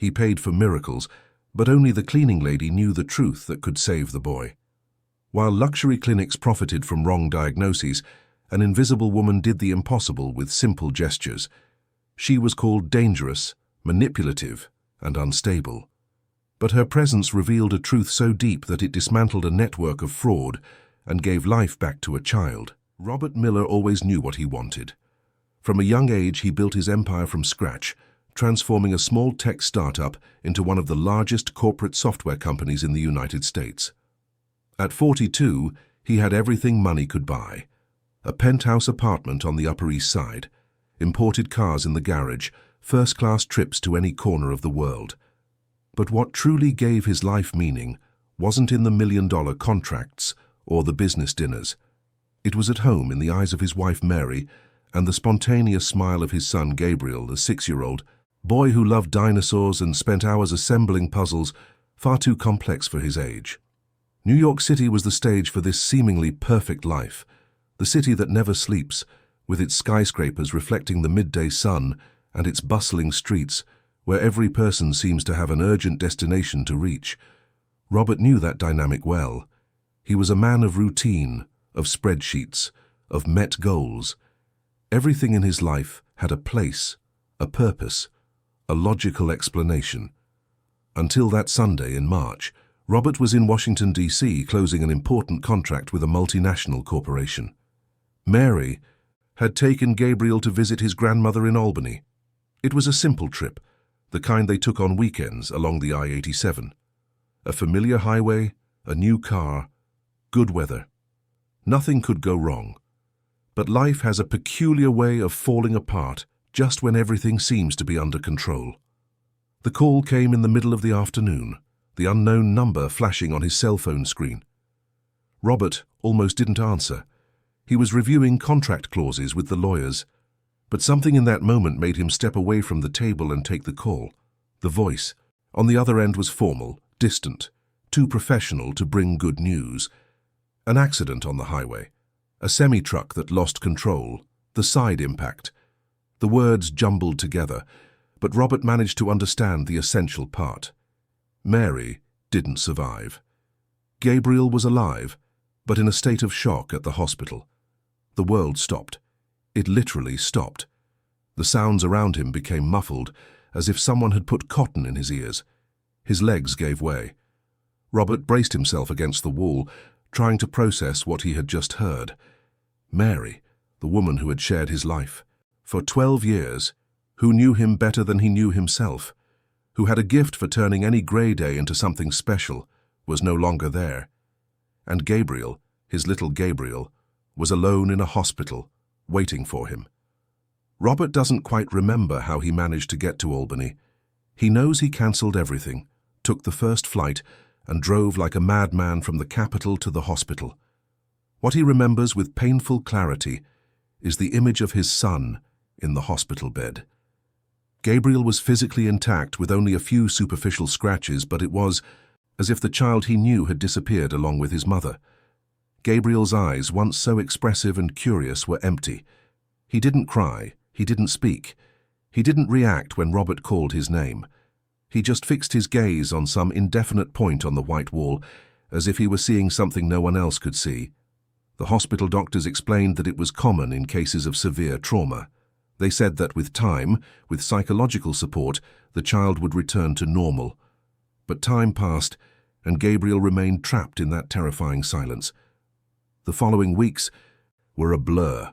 He paid for miracles, but only the cleaning lady knew the truth that could save the boy. While luxury clinics profited from wrong diagnoses, an invisible woman did the impossible with simple gestures. She was called dangerous, manipulative, and unstable. But her presence revealed a truth so deep that it dismantled a network of fraud and gave life back to a child. Robert Miller always knew what he wanted. From a young age, he built his empire from scratch, transforming a small tech startup into one of the largest corporate software companies in the United States. At 42, he had everything money could buy. A penthouse apartment on the Upper East Side, imported cars in the garage, first-class trips to any corner of the world. But what truly gave his life meaning wasn't in the million-dollar contracts or the business dinners. It was at home in the eyes of his wife Mary and the spontaneous smile of his son Gabriel, the 6-year-old boy who loved dinosaurs and spent hours assembling puzzles far too complex for his age. New York City was the stage for this seemingly perfect life, the city that never sleeps, with its skyscrapers reflecting the midday sun and its bustling streets where every person seems to have an urgent destination to reach. Robert knew that dynamic well. He was a man of routine, of spreadsheets, of met goals. Everything in his life had a place, a purpose, a logical explanation. Until that Sunday in March, Robert was in Washington, D.C. closing an important contract with a multinational corporation. Mary had taken Gabriel to visit his grandmother in Albany. It was a simple trip, the kind they took on weekends along the I-87. A familiar highway, a new car, good weather. Nothing could go wrong. But life has a peculiar way of falling apart just when everything seems to be under control. The call came in the middle of the afternoon, the unknown number flashing on his cell phone screen. Robert almost didn't answer. He was reviewing contract clauses with the lawyers, but something in that moment made him step away from the table and take the call. The voice on the other end was formal, distant, too professional to bring good news. An accident on the highway, a semi-truck that lost control, the side impact. The words jumbled together, but Robert managed to understand the essential part. Mary didn't survive. Gabriel was alive, but in a state of shock at the hospital. The world stopped. It literally stopped. The sounds around him became muffled, as if someone had put cotton in his ears. His legs gave way. Robert braced himself against the wall, trying to process what he had just heard. Mary, the woman who had shared his life for 12 years, who knew him better than he knew himself, who had a gift for turning any grey day into something special, was no longer there. And Gabriel, his little Gabriel, was alone in a hospital, waiting for him. Robert doesn't quite remember how he managed to get to Albany. He knows he cancelled everything, took the first flight, and drove like a madman from the capital to the hospital. What he remembers with painful clarity is the image of his son in the hospital bed. Gabriel was physically intact with only a few superficial scratches, but it was as if the child he knew had disappeared along with his mother. Gabriel's eyes, once so expressive and curious, were empty. He didn't cry, he didn't speak, he didn't react when Robert called his name. He just fixed his gaze on some indefinite point on the white wall, as if he were seeing something no one else could see. The hospital doctors explained that it was common in cases of severe trauma. They said that with time, with psychological support, the child would return to normal. But time passed, and Gabriel remained trapped in that terrifying silence. The following weeks were a blur.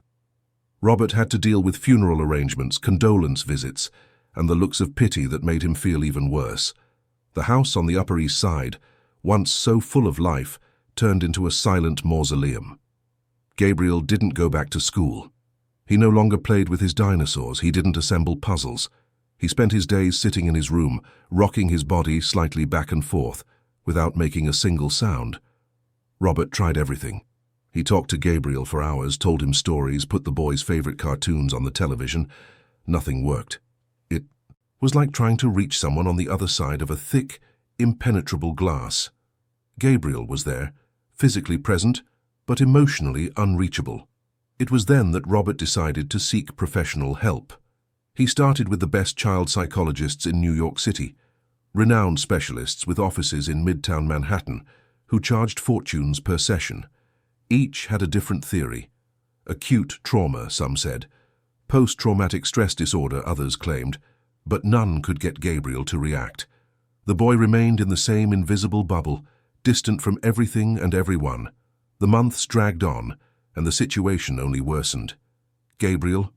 Robert had to deal with funeral arrangements, condolence visits, and the looks of pity that made him feel even worse. The house on the Upper East Side, once so full of life, turned into a silent mausoleum. Gabriel didn't go back to school. He no longer played with his dinosaurs, he didn't assemble puzzles. He spent his days sitting in his room, rocking his body slightly back and forth, without making a single sound. Robert tried everything. He talked to Gabriel for hours, told him stories, put the boy's favorite cartoons on the television. Nothing worked. It was like trying to reach someone on the other side of a thick, impenetrable glass. Gabriel was there, physically present, but emotionally unreachable. It was then that Robert decided to seek professional help. He started with the best child psychologists in New York City, renowned specialists with offices in Midtown Manhattan who charged fortunes per session. Each had a different theory. Acute trauma, some said. Post-traumatic stress disorder, others claimed. But none could get Gabriel to react. The boy remained in the same invisible bubble, distant from everything and everyone. The months dragged on, and the situation only worsened. Gabriel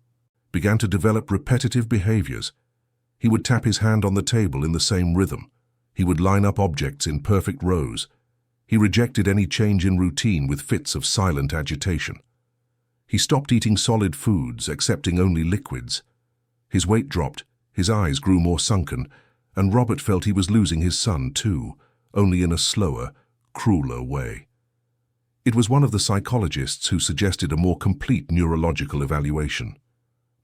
began to develop repetitive behaviors. He would tap his hand on the table in the same rhythm. He would line up objects in perfect rows. He rejected any change in routine with fits of silent agitation. He stopped eating solid foods, accepting only liquids. His weight dropped, his eyes grew more sunken, and Robert felt he was losing his son too, only in a slower, crueler way. It was one of the psychologists who suggested a more complete neurological evaluation.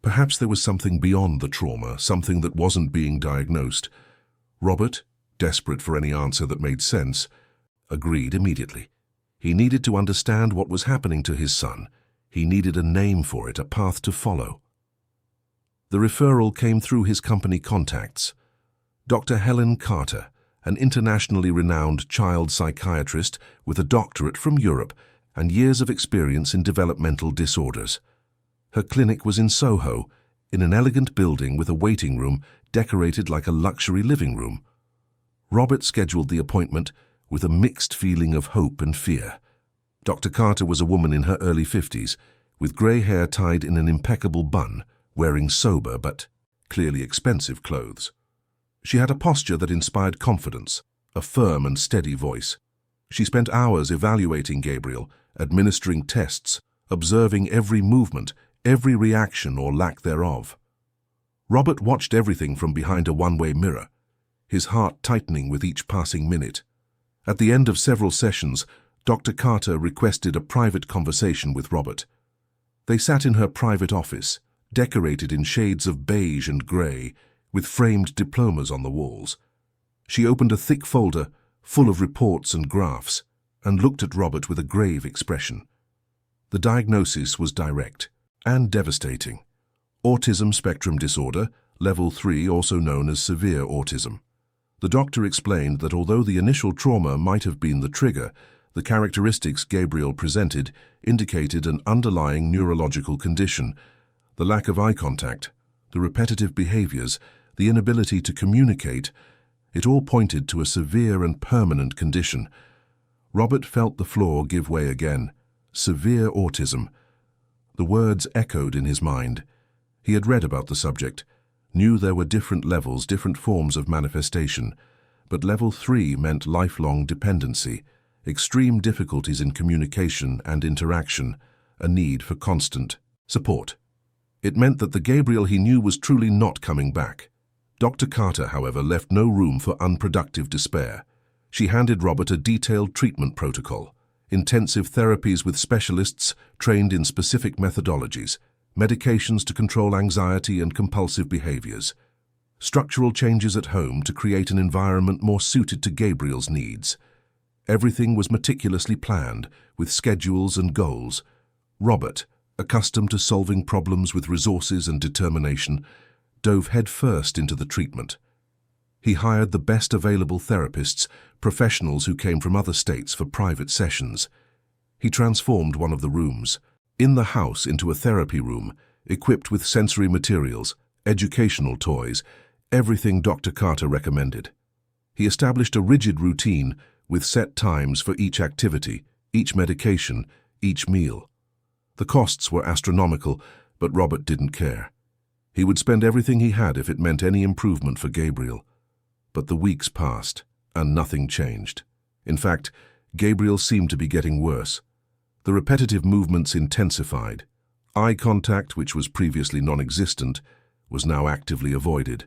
Perhaps there was something beyond the trauma, something that wasn't being diagnosed. Robert, desperate for any answer that made sense, agreed immediately. He needed to understand what was happening to his son. He needed a name for it, a path to follow. The referral came through his company contacts. Dr. Helen Carter, an internationally renowned child psychiatrist with a doctorate from Europe and years of experience in developmental disorders. Her clinic was in Soho, in an elegant building with a waiting room decorated like a luxury living room. Robert scheduled the appointment with a mixed feeling of hope and fear. Dr. Carter was a woman in her early 50s, with grey hair tied in an impeccable bun, wearing sober but clearly expensive clothes. She had a posture that inspired confidence, a firm and steady voice. She spent hours evaluating Gabriel, administering tests, observing every movement, every reaction or lack thereof. Robert watched everything from behind a one-way mirror, his heart tightening with each passing minute. At the end of several sessions, Dr. Carter requested a private conversation with Robert. They sat in her private office, decorated in shades of beige and grey, with framed diplomas on the walls. She opened a thick folder full of reports and graphs and looked at Robert with a grave expression. The diagnosis was direct and devastating. Autism spectrum disorder, level 3, also known as severe autism. The doctor explained that although the initial trauma might have been the trigger, the characteristics Gabriel presented indicated an underlying neurological condition. The lack of eye contact, the repetitive behaviors, the inability to communicate, it all pointed to a severe and permanent condition. Robert felt the floor give way again. Severe autism. The words echoed in his mind. He had read about the subject, knew there were different levels, different forms of manifestation, but level 3 meant lifelong dependency, extreme difficulties in communication and interaction, a need for constant support. It meant that the Gabriel he knew was truly not coming back. Dr. Carter, however, left no room for unproductive despair. She handed Robert a detailed treatment protocol, intensive therapies with specialists trained in specific methodologies, medications to control anxiety and compulsive behaviors, structural changes at home to create an environment more suited to Gabriel's needs. Everything was meticulously planned, with schedules and goals. Robert, accustomed to solving problems with resources and determination, dove headfirst into the treatment. He hired the best available therapists, professionals who came from other states for private sessions. He transformed one of the rooms in the house into a therapy room, equipped with sensory materials, educational toys, everything Dr. Carter recommended. He established a rigid routine with set times for each activity, each medication, each meal. The costs were astronomical, but Robert didn't care. He would spend everything he had if it meant any improvement for Gabriel. But the weeks passed, and nothing changed. In fact, Gabriel seemed to be getting worse. The repetitive movements intensified. Eye contact, which was previously non-existent, was now actively avoided.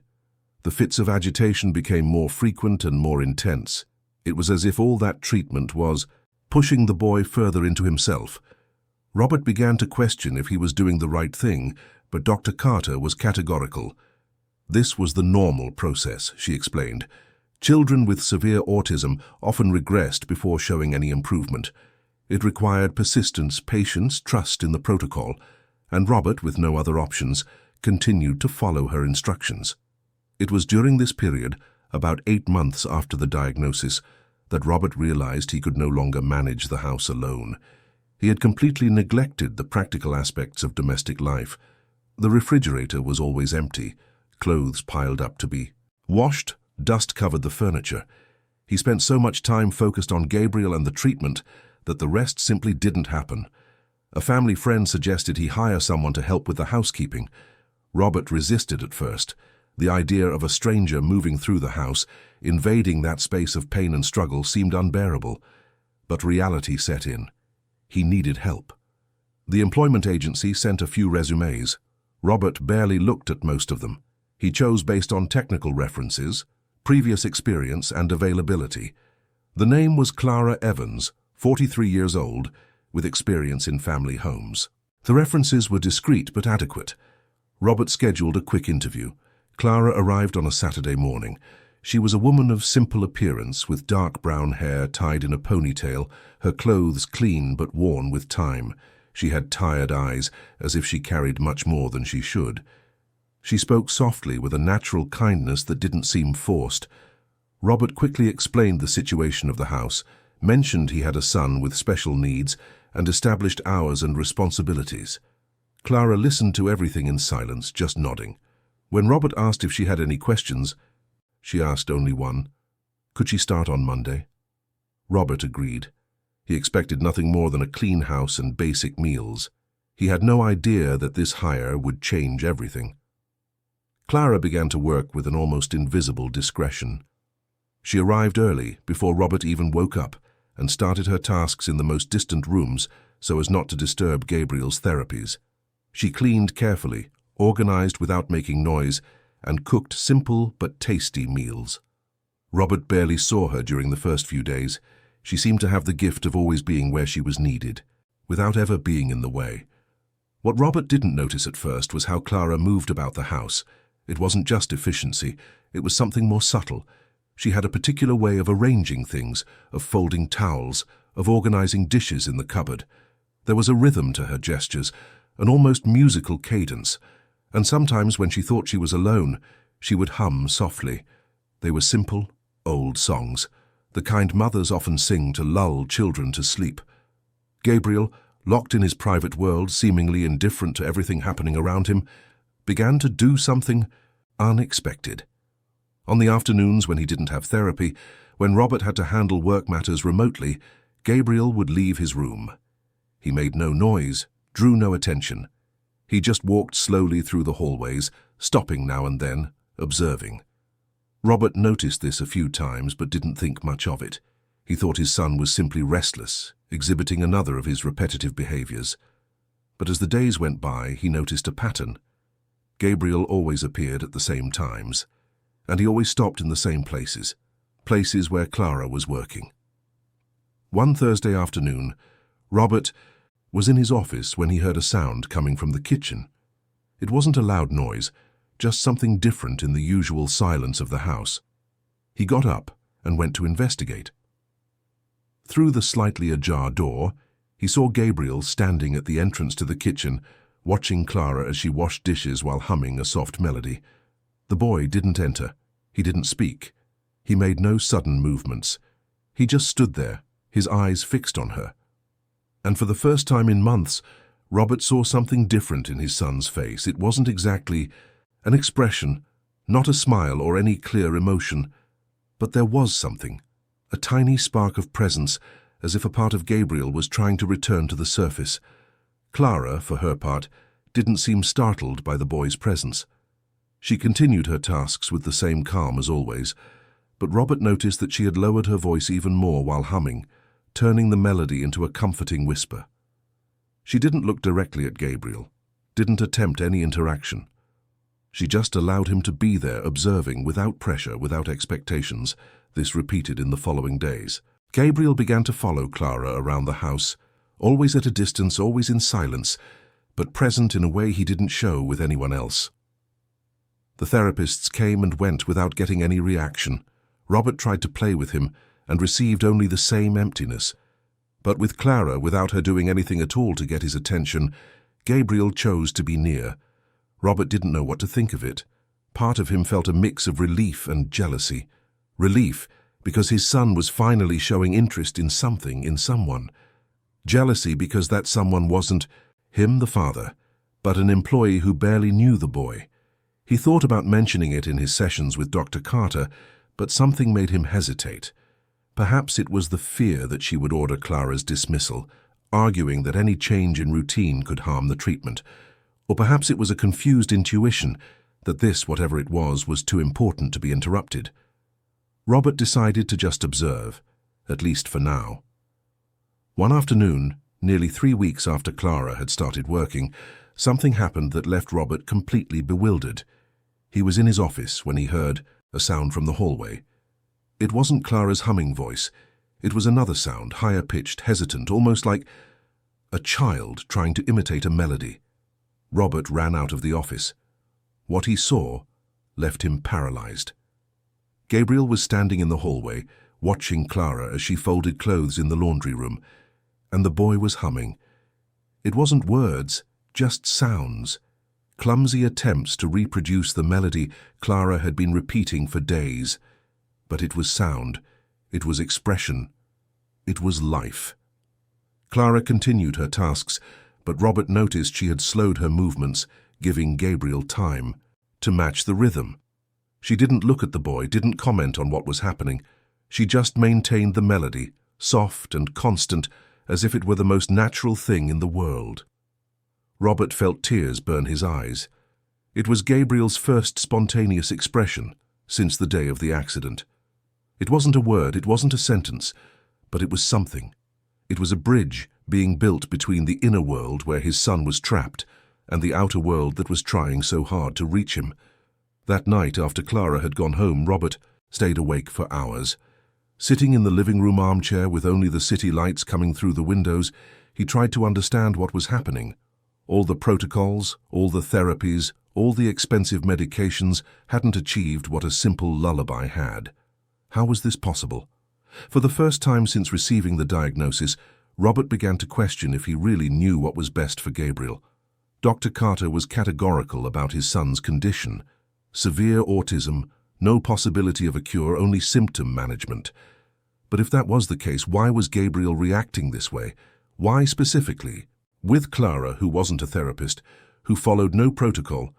The fits of agitation became more frequent and more intense. It was as if all that treatment was pushing the boy further into himself. Robert began to question if he was doing the right thing, but Dr. Carter was categorical. This was the normal process, she explained. Children with severe autism often regressed before showing any improvement. It required persistence, patience, trust in the protocol, and Robert, with no other options, continued to follow her instructions. It was during this period, about 8 months after the diagnosis, that Robert realized he could no longer manage the house alone. He had completely neglected the practical aspects of domestic life. The refrigerator was always empty, clothes piled up to be washed, dust covered the furniture. He spent so much time focused on Gabriel and the treatment that the rest simply didn't happen. A family friend suggested he hire someone to help with the housekeeping. Robert resisted at first. The idea of a stranger moving through the house, invading that space of pain and struggle, seemed unbearable. But reality set in. He needed help. The employment agency sent a few resumes. Robert barely looked at most of them. He chose based on technical references, previous experience, and availability. The name was Clara Evans, 43 years old, with experience in family homes. The references were discreet but adequate. Robert scheduled a quick interview. Clara arrived on a Saturday morning. She was a woman of simple appearance, with dark brown hair tied in a ponytail, her clothes clean but worn with time. She had tired eyes, as if she carried much more than she should. She spoke softly with a natural kindness that didn't seem forced. Robert quickly explained the situation of the house, mentioned he had a son with special needs, and established hours and responsibilities. Clara listened to everything in silence, just nodding. When Robert asked if she had any questions, she asked only one. Could she start on Monday? Robert agreed. He expected nothing more than a clean house and basic meals. He had no idea that this hire would change everything. Clara began to work with an almost invisible discretion. She arrived early, before Robert even woke up, and started her tasks in the most distant rooms so as not to disturb Gabriel's therapies. She cleaned carefully, organized without making noise, and cooked simple but tasty meals. Robert barely saw her during the first few days. She seemed to have the gift of always being where she was needed, without ever being in the way. What Robert didn't notice at first was how Clara moved about the house. It wasn't just efficiency, it was something more subtle. She had a particular way of arranging things, of folding towels, of organizing dishes in the cupboard. There was a rhythm to her gestures, an almost musical cadence, and sometimes when she thought she was alone, she would hum softly. They were simple, old songs, the kind mothers often sing to lull children to sleep. Gabriel, locked in his private world, seemingly indifferent to everything happening around him, began to do something unexpected. On the afternoons when he didn't have therapy, when Robert had to handle work matters remotely, Gabriel would leave his room. He made no noise, drew no attention. He just walked slowly through the hallways, stopping now and then, observing. Robert noticed this a few times but didn't think much of it. He thought his son was simply restless, exhibiting another of his repetitive behaviors. But as the days went by, he noticed a pattern. Gabriel always appeared at the same times, and he always stopped in the same places where Clara was working. One Thursday afternoon, Robert was in his office when he heard a sound coming from the kitchen. It wasn't a loud noise, just something different in the usual silence of the house. He got up and went to investigate. Through the slightly ajar door, he saw Gabriel standing at the entrance to the kitchen, watching Clara as she washed dishes while humming a soft melody. The boy didn't enter. He didn't speak. He made no sudden movements. He just stood there, his eyes fixed on her. And for the first time in months, Robert saw something different in his son's face. It wasn't exactly an expression, not a smile or any clear emotion, but there was something, a tiny spark of presence, as if a part of Gabriel was trying to return to the surface. Clara, for her part, didn't seem startled by the boy's presence. She continued her tasks with the same calm as always, but Robert noticed that she had lowered her voice even more while humming, turning the melody into a comforting whisper. She didn't look directly at Gabriel, didn't attempt any interaction. She just allowed him to be there, observing, without pressure, without expectations. This repeated in the following days. Gabriel began to follow Clara around the house, always at a distance, always in silence, but present in a way he didn't show with anyone else. The therapists came and went without getting any reaction. Robert tried to play with him and received only the same emptiness. But with Clara, without her doing anything at all to get his attention, Gabriel chose to be near. Robert didn't know what to think of it. Part of him felt a mix of relief and jealousy, Relief, because his son was finally showing interest in something, in someone. Jealousy, because that someone wasn't him, the father, but an employee who barely knew the boy. He thought about mentioning it in his sessions with Dr. Carter, but something made him hesitate. Perhaps it was the fear that she would order Clara's dismissal, arguing that any change in routine could harm the treatment. Or perhaps it was a confused intuition that this, whatever it was too important to be interrupted. Robert decided to just observe, at least for now. One afternoon, nearly 3 weeks after Clara had started working, something happened that left Robert completely bewildered. He was in his office when he heard a sound from the hallway. It wasn't Clara's humming voice. It was another sound, higher-pitched, hesitant, almost like a child trying to imitate a melody. Robert ran out of the office. What he saw left him paralyzed. Gabriel was standing in the hallway, watching Clara as she folded clothes in the laundry room, and the boy was humming. It wasn't words, just sounds, clumsy attempts to reproduce the melody Clara had been repeating for days. But it was sound, it was expression, it was life. Clara continued her tasks, but Robert noticed she had slowed her movements, giving Gabriel time to match the rhythm. She didn't look at the boy, didn't comment on what was happening. She just maintained the melody, soft and constant, as if it were the most natural thing in the world. Robert felt tears burn his eyes. It was Gabriel's first spontaneous expression since the day of the accident. It wasn't a word, it wasn't a sentence, but it was something. It was a bridge being built between the inner world where his son was trapped and the outer world that was trying so hard to reach him. That night, after Clara had gone home, Robert stayed awake for hours. Sitting in the living room armchair with only the city lights coming through the windows, he tried to understand what was happening. All the protocols, all the therapies, all the expensive medications hadn't achieved what a simple lullaby had. How was this possible? For the first time since receiving the diagnosis, Robert began to question if he really knew what was best for Gabriel. Dr. Carter was categorical about his son's condition. Severe autism, no possibility of a cure, only symptom management. But if that was the case, why was Gabriel reacting this way? Why specifically? With Clara, who wasn't a therapist, who followed no protocol,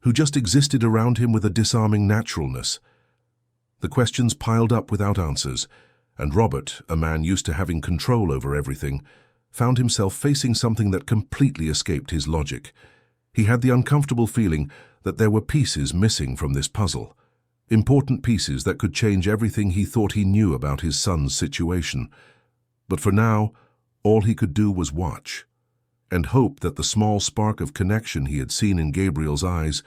who just existed around him with a disarming naturalness. The questions piled up without answers, and Robert, a man used to having control over everything, found himself facing something that completely escaped his logic. He had the uncomfortable feeling that there were pieces missing from this puzzle, important pieces that could change everything he thought he knew about his son's situation. But for now, all he could do was watch, and hope that the small spark of connection he had seen in Gabriel's eyes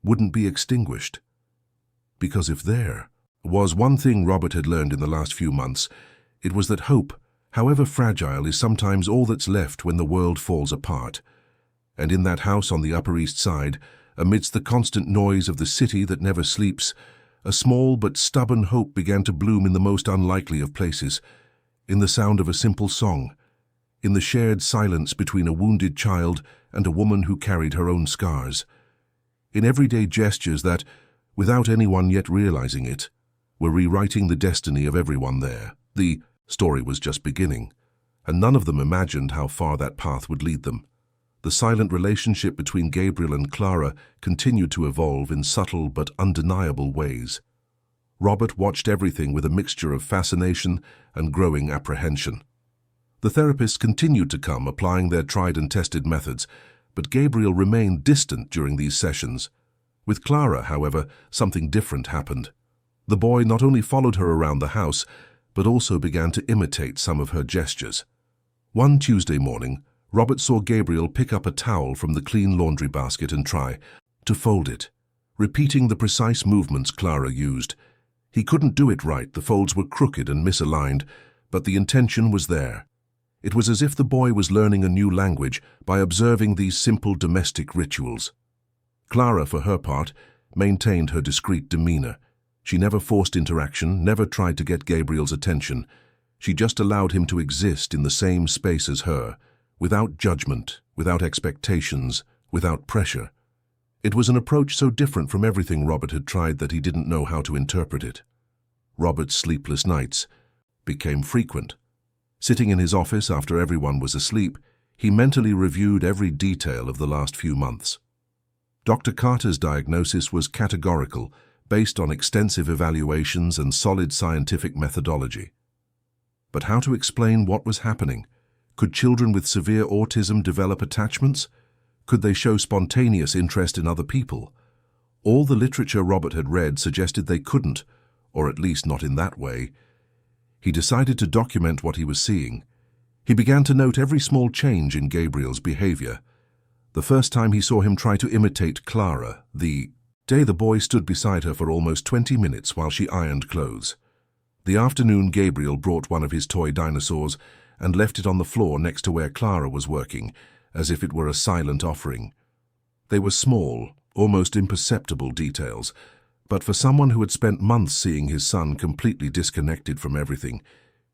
wouldn't be extinguished. Because if there was one thing Robert had learned in the last few months, it was that hope, however fragile, is sometimes all that's left when the world falls apart. And in that house on the Upper East Side, amidst the constant noise of the city that never sleeps, a small but stubborn hope began to bloom in the most unlikely of places, in the sound of a simple song, in the shared silence between a wounded child and a woman who carried her own scars, in everyday gestures that, without anyone yet realizing it, were rewriting the destiny of everyone there. The story was just beginning, and none of them imagined how far that path would lead them. The silent relationship between Gabriel and Clara continued to evolve in subtle but undeniable ways. Robert watched everything with a mixture of fascination and growing apprehension. The therapists continued to come, applying their tried and tested methods, but Gabriel remained distant during these sessions. With Clara, however, something different happened. The boy not only followed her around the house, but also began to imitate some of her gestures. One Tuesday morning, Robert saw Gabriel pick up a towel from the clean laundry basket and try to fold it, repeating the precise movements Clara used. He couldn't do it right, the folds were crooked and misaligned, but the intention was there. It was as if the boy was learning a new language by observing these simple domestic rituals. Clara, for her part, maintained her discreet demeanor. She never forced interaction, never tried to get Gabriel's attention. She just allowed him to exist in the same space as her, without judgment, without expectations, without pressure. It was an approach so different from everything Robert had tried that he didn't know how to interpret it. Robert's sleepless nights became frequent. Sitting in his office after everyone was asleep, he mentally reviewed every detail of the last few months. Dr. Carter's diagnosis was categorical, based on extensive evaluations and solid scientific methodology. But how to explain what was happening? Could children with severe autism develop attachments? Could they show spontaneous interest in other people? All the literature Robert had read suggested they couldn't, or at least not in that way. He decided to document what he was seeing. He began to note every small change in Gabriel's behavior. The first time he saw him try to imitate Clara, the day the boy stood beside her for almost 20 minutes while she ironed clothes. The afternoon Gabriel brought one of his toy dinosaurs and left it on the floor next to where Clara was working, as if it were a silent offering. They were small, almost imperceptible details, but for someone who had spent months seeing his son completely disconnected from everything,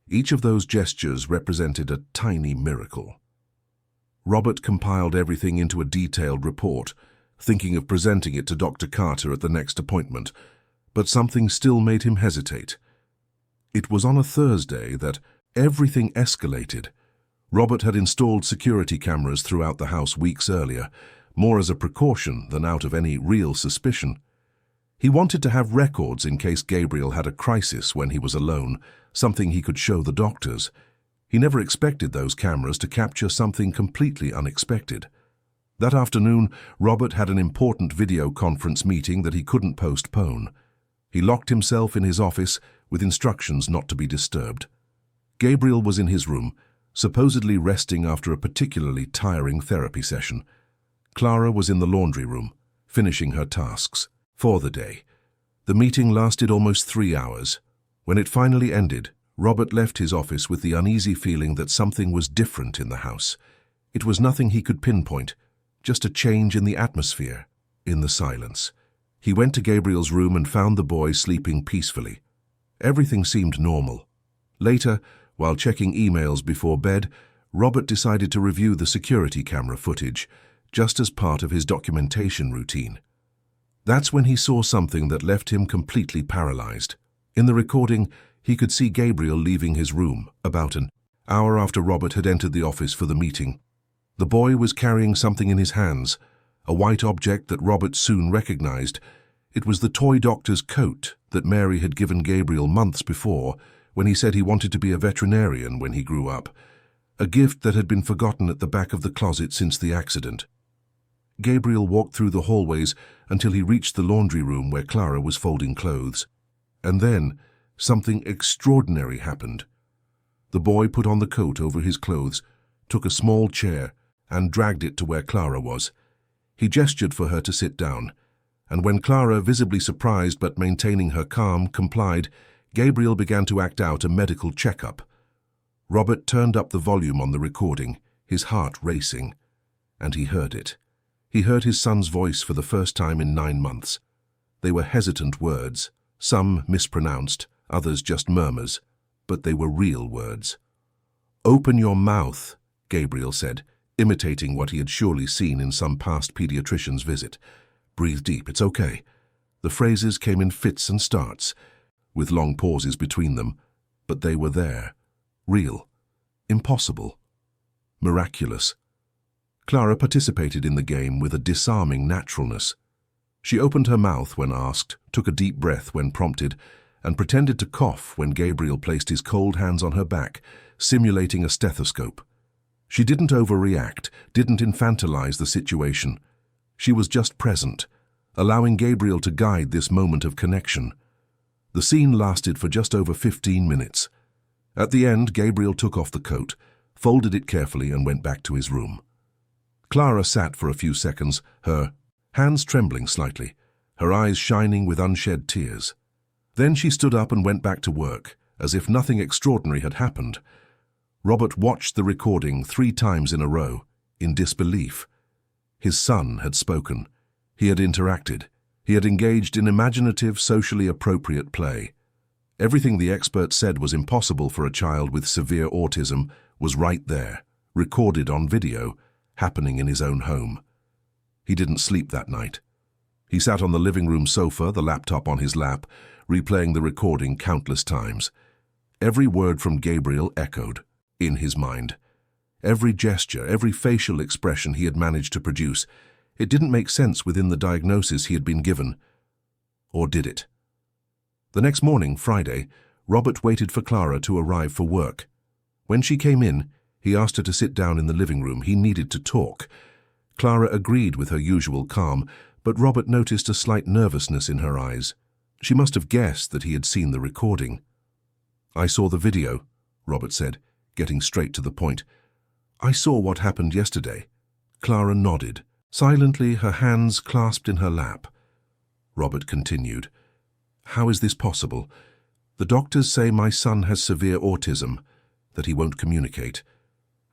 each of those gestures represented a tiny miracle. Robert compiled everything into a detailed report, thinking of presenting it to Dr. Carter at the next appointment, but something still made him hesitate. It was on a Thursday that everything escalated. Robert had installed security cameras throughout the house weeks earlier, more as a precaution than out of any real suspicion. He wanted to have records in case Gabriel had a crisis when he was alone, something he could show the doctors. He never expected those cameras to capture something completely unexpected. That afternoon, Robert had an important video conference meeting that he couldn't postpone. He locked himself in his office with instructions not to be disturbed. Gabriel was in his room, supposedly resting after a particularly tiring therapy session. Clara was in the laundry room, finishing her tasks for the day. The meeting lasted almost 3 hours. When it finally ended, Robert left his office with the uneasy feeling that something was different in the house. It was nothing he could pinpoint, just a change in the atmosphere, in the silence. He went to Gabriel's room and found the boy sleeping peacefully. Everything seemed normal. Later, while checking emails before bed, Robert decided to review the security camera footage, just as part of his documentation routine. That's when he saw something that left him completely paralyzed. In the recording, he could see Gabriel leaving his room about an hour after Robert had entered the office for the meeting. The boy was carrying something in his hands, a white object that Robert soon recognized. It was the toy doctor's coat that Mary had given Gabriel months before when he said he wanted to be a veterinarian when he grew up, a gift that had been forgotten at the back of the closet since the accident. Gabriel walked through the hallways until he reached the laundry room where Clara was folding clothes. And then, something extraordinary happened. The boy put on the coat over his clothes, took a small chair, and dragged it to where Clara was. He gestured for her to sit down, and when Clara, visibly surprised but maintaining her calm, complied, Gabriel began to act out a medical checkup. Robert turned up the volume on the recording, his heart racing, and he heard it. He heard his son's voice for the first time in 9 months. They were hesitant words, some mispronounced, others just murmurs, but they were real words. "Open your mouth," Gabriel said, imitating what he had surely seen in some past pediatrician's visit. "Breathe deep, it's okay." The phrases came in fits and starts, with long pauses between them, but they were there. Real. Impossible. Miraculous. Clara participated in the game with a disarming naturalness. She opened her mouth when asked, took a deep breath when prompted, and pretended to cough when Gabriel placed his cold hands on her back, simulating a stethoscope. She didn't overreact, didn't infantilize the situation. She was just present, allowing Gabriel to guide this moment of connection. The scene lasted for just over 15 minutes. At the end, Gabriel took off the coat, folded it carefully, and went back to his room. Clara sat for a few seconds, her hands trembling slightly, her eyes shining with unshed tears. Then she stood up and went back to work, as if nothing extraordinary had happened. Robert watched the recording 3 times in a row, in disbelief. His son had spoken. He had interacted. He had engaged in imaginative, socially appropriate play. Everything the expert said was impossible for a child with severe autism was right there, recorded on video, happening in his own home. He didn't sleep that night. He sat on the living room sofa, the laptop on his lap, replaying the recording countless times. Every word from Gabriel echoed in his mind. Every gesture, every facial expression he had managed to produce. It didn't make sense within the diagnosis he had been given. Or did it? The next morning, Friday, Robert waited for Clara to arrive for work. When she came in, he asked her to sit down in the living room. He needed to talk. Clara agreed with her usual calm, but Robert noticed a slight nervousness in her eyes. She must have guessed that he had seen the recording. "I saw the video," Robert said, getting straight to the point. "I saw what happened yesterday." Clara nodded, silently, her hands clasped in her lap. Robert continued. "How is this possible? The doctors say my son has severe autism, that he won't communicate,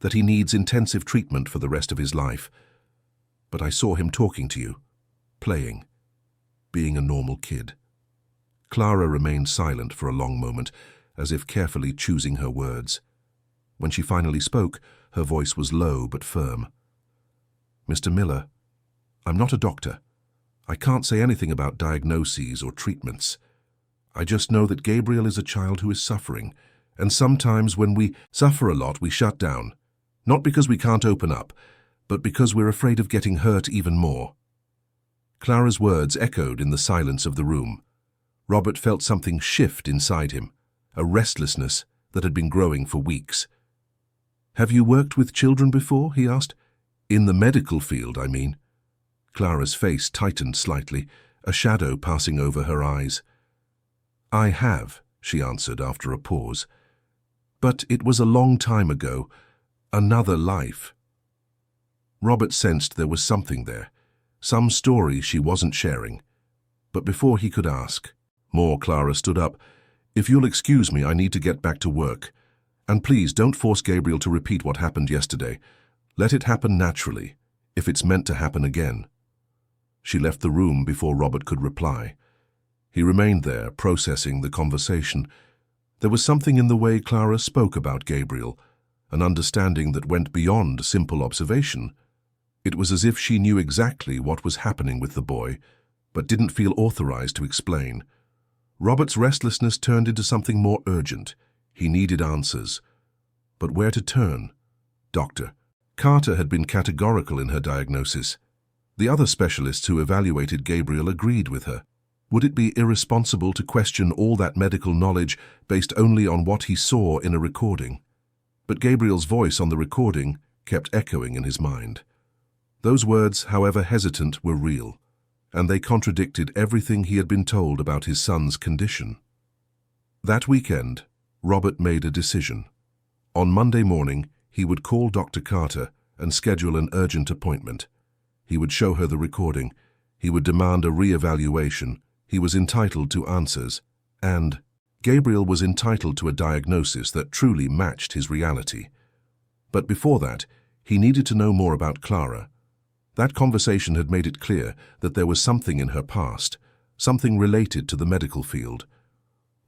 that he needs intensive treatment for the rest of his life. But I saw him talking to you, playing, being a normal kid." Clara remained silent for a long moment, as if carefully choosing her words. When she finally spoke, her voice was low but firm. "Mr. Miller, I'm not a doctor. I can't say anything about diagnoses or treatments. I just know that Gabriel is a child who is suffering, and sometimes when we suffer a lot, we shut down. Not because we can't open up, but because we're afraid of getting hurt even more." Clara's words echoed in the silence of the room. Robert felt something shift inside him, a restlessness that had been growing for weeks. "Have you worked with children before?" he asked. "In the medical field, I mean." Clara's face tightened slightly, a shadow passing over her eyes. "I have," she answered after a pause. "But it was a long time ago, another life." Robert sensed there was something there, some story she wasn't sharing. But before he could ask more, Clara stood up. "If you'll excuse me, I need to get back to work. And please don't force Gabriel to repeat what happened yesterday. Let it happen naturally, if it's meant to happen again." She left the room before Robert could reply. He remained there, processing the conversation. There was something in the way Clara spoke about Gabriel, an understanding that went beyond simple observation. It was as if she knew exactly what was happening with the boy, but didn't feel authorized to explain. Robert's restlessness turned into something more urgent. He needed answers. But where to turn? Dr. Carter had been categorical in her diagnosis. The other specialists who evaluated Gabriel agreed with her. Would it be irresponsible to question all that medical knowledge based only on what he saw in a recording? But Gabriel's voice on the recording kept echoing in his mind. Those words, however hesitant, were real, and they contradicted everything he had been told about his son's condition. That weekend, Robert made a decision. On Monday morning, he would call Dr. Carter and schedule an urgent appointment. He would show her the recording. He would demand a re-evaluation. He was entitled to answers. And Gabriel was entitled to a diagnosis that truly matched his reality. But before that, he needed to know more about Clara. That conversation had made it clear that there was something in her past, something related to the medical field.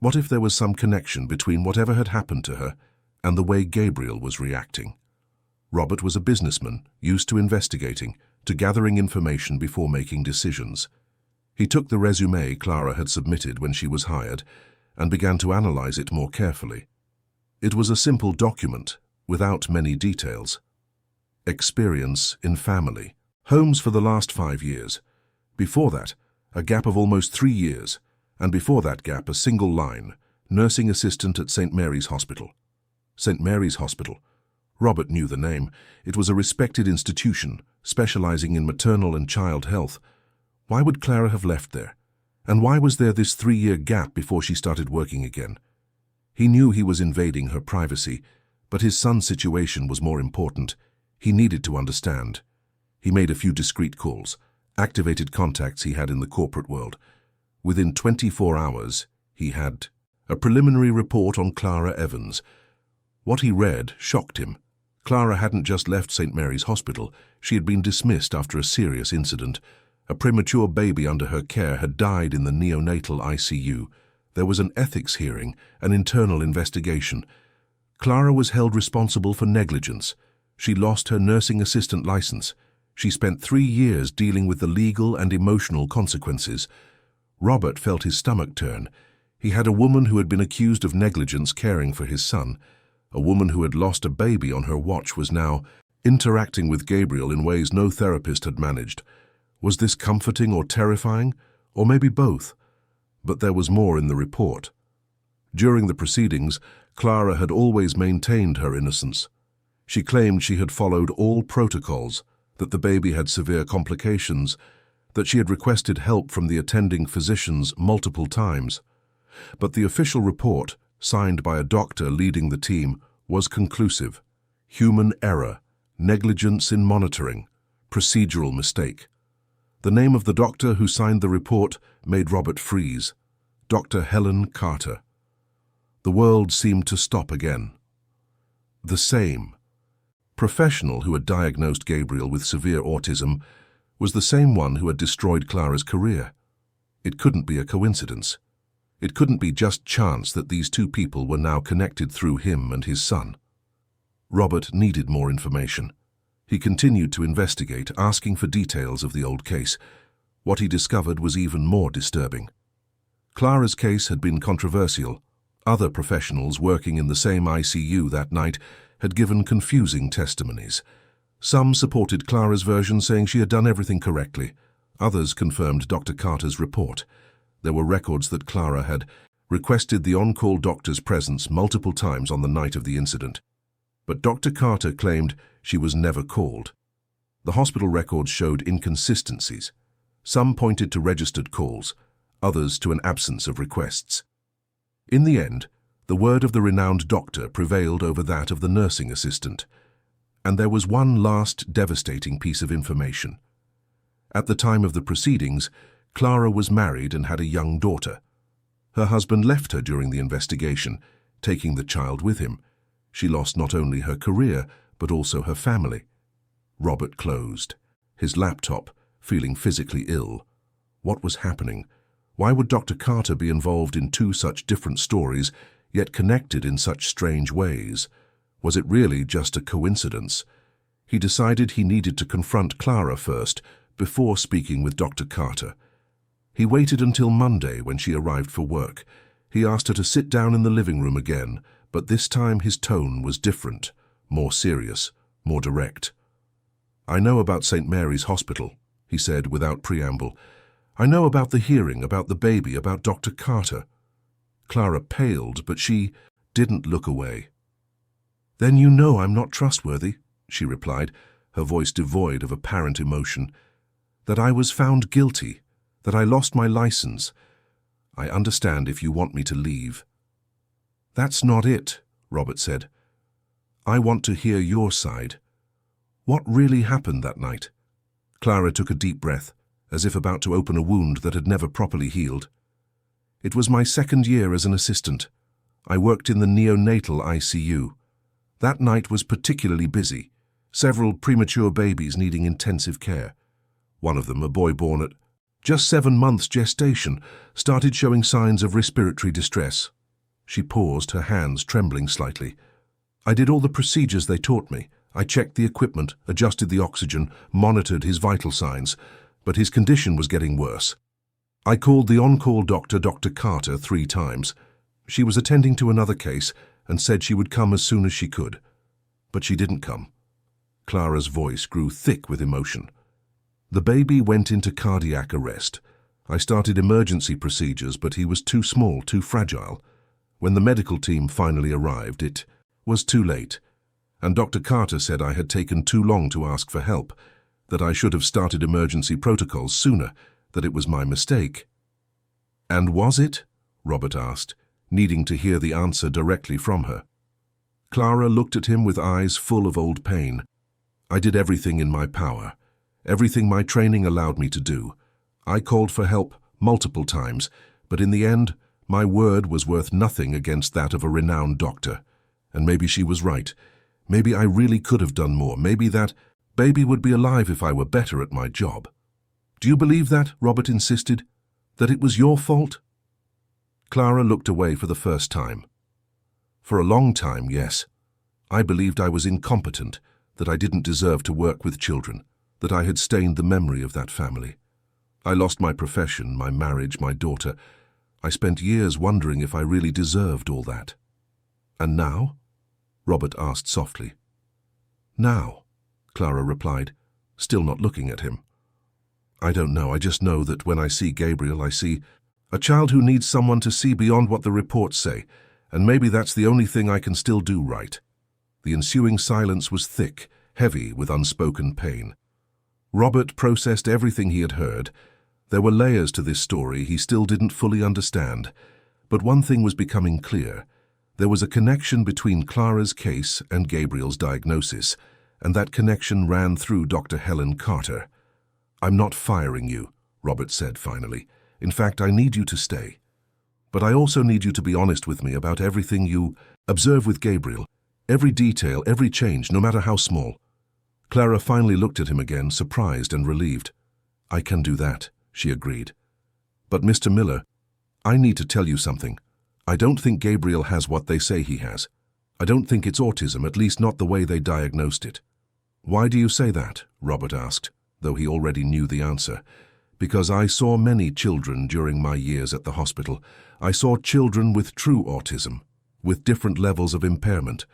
What if there was some connection between whatever had happened to her and the way Gabriel was reacting? Robert was a businessman, used to investigating, to gathering information before making decisions. He took the resume Clara had submitted when she was hired and began to analyze it more carefully. It was a simple document, without many details. Experience in family. Homes for the last 5 years. Before that, a gap of almost 3 years. And before that gap, a single line, nursing assistant at St. Mary's Hospital. St. Mary's Hospital. Robert knew the name. It was a respected institution, specializing in maternal and child health. Why would Clara have left there? And why was there this 3-year gap before she started working again? He knew he was invading her privacy, but his son's situation was more important. He needed to understand. He made a few discreet calls, activated contacts he had in the corporate world. Within 24 hours, he had a preliminary report on Clara Evans. What he read shocked him. Clara hadn't just left St. Mary's Hospital. She had been dismissed after a serious incident. A premature baby under her care had died in the neonatal ICU. There was an ethics hearing, an internal investigation. Clara was held responsible for negligence. She lost her nursing assistant license. She spent 3 years dealing with the legal and emotional consequences. Robert felt his stomach turn. He had a woman who had been accused of negligence caring for his son. A woman who had lost a baby on her watch was now interacting with Gabriel in ways no therapist had managed. Was this comforting or terrifying? Or maybe both? But there was more in the report. During the proceedings, Clara had always maintained her innocence. She claimed she had followed all protocols, that the baby had severe complications, that she had requested help from the attending physicians multiple times. But the official report, signed by a doctor leading the team, was conclusive. Human error, negligence in monitoring, procedural mistake. The name of the doctor who signed the report made Robert freeze. Dr. Helen Carter. The world seemed to stop again. The same professional who had diagnosed Gabriel with severe autism was the same one who had destroyed Clara's career. It couldn't be a coincidence. It couldn't be just chance that these two people were now connected through him and his son. Robert needed more information. He continued to investigate, asking for details of the old case. What he discovered was even more disturbing. Clara's case had been controversial. Other professionals working in the same ICU that night had given confusing testimonies. Some supported Clara's version, saying she had done everything correctly. Others confirmed Dr. Carter's report. There were records that Clara had requested the on-call doctor's presence multiple times on the night of the incident. But Dr. Carter claimed she was never called. The hospital records showed inconsistencies. Some pointed to registered calls, others to an absence of requests. In the end, the word of the renowned doctor prevailed over that of the nursing assistant. And there was one last devastating piece of information. At the time of the proceedings, Clara was married and had a young daughter. Her husband left her during the investigation, taking the child with him. She lost not only her career, but also her family. Robert closed, his laptop, feeling physically ill. What was happening? Why would Dr. Carter be involved in two such different stories, yet connected in such strange ways? Was it really just a coincidence? He decided he needed to confront Clara first, before speaking with Dr. Carter. He waited until Monday when she arrived for work. He asked her to sit down in the living room again, but this time his tone was different, more serious, more direct. "I know about St. Mary's Hospital," he said without preamble. "I know about the hearing, about the baby, about Dr. Carter." Clara paled, but she didn't look away. "Then you know I'm not trustworthy," she replied, her voice devoid of apparent emotion. "That I was found guilty, that I lost my license. I understand if you want me to leave." "That's not it," Robert said. "I want to hear your side. What really happened that night?" Clara took a deep breath, as if about to open a wound that had never properly healed. "It was my second year as an assistant. I worked in the neonatal ICU. That night was particularly busy, several premature babies needing intensive care. One of them, a boy born at just 7 months gestation, started showing signs of respiratory distress." She paused, her hands trembling slightly. "I did all the procedures they taught me. I checked the equipment, adjusted the oxygen, monitored his vital signs, but his condition was getting worse. I called the on-call doctor, Dr. Carter, 3 times. She was attending to another case and said she would come as soon as she could. But she didn't come." Clara's voice grew thick with emotion. "The baby went into cardiac arrest. I started emergency procedures, but he was too small, too fragile. When the medical team finally arrived, it was too late. And Dr. Carter said I had taken too long to ask for help, that I should have started emergency protocols sooner, that it was my mistake." "And was it?" Robert asked, needing to hear the answer directly from her. Clara looked at him with eyes full of old pain. "I did everything in my power, everything my training allowed me to do. I called for help multiple times, but in the end, my word was worth nothing against that of a renowned doctor. And maybe she was right. Maybe I really could have done more. Maybe that baby would be alive if I were better at my job." "Do you believe that?" Robert insisted. "That it was your fault?" Clara looked away for the first time. "For a long time, yes. I believed I was incompetent, that I didn't deserve to work with children, that I had stained the memory of that family. I lost my profession, my marriage, my daughter. I spent years wondering if I really deserved all that. And now? Robert asked softly. Now, Clara replied, still not looking at him. I don't know, I just know that when I see Gabriel, I see a child who needs someone to see beyond what the reports say, and maybe that's the only thing I can still do right. The ensuing silence was thick, heavy with unspoken pain. Robert processed everything he had heard. There were layers to this story he still didn't fully understand, but one thing was becoming clear. There was a connection between Clara's case and Gabriel's diagnosis, and that connection ran through Dr. Helen Carter. I'm not firing you, Robert said finally. In fact, I need you to stay. But I also need you to be honest with me about everything you observe with Gabriel, every detail, every change, no matter how small. Clara finally looked at him again, surprised and relieved. I can do that, she agreed. But Mr. Miller, I need to tell you something. I don't think Gabriel has what they say he has. I don't think it's autism, at least not the way they diagnosed it. Why do you say that? Robert asked, though he already knew the answer. Because I saw many children during my years at the hospital. I saw children with true autism, with different levels of impairment.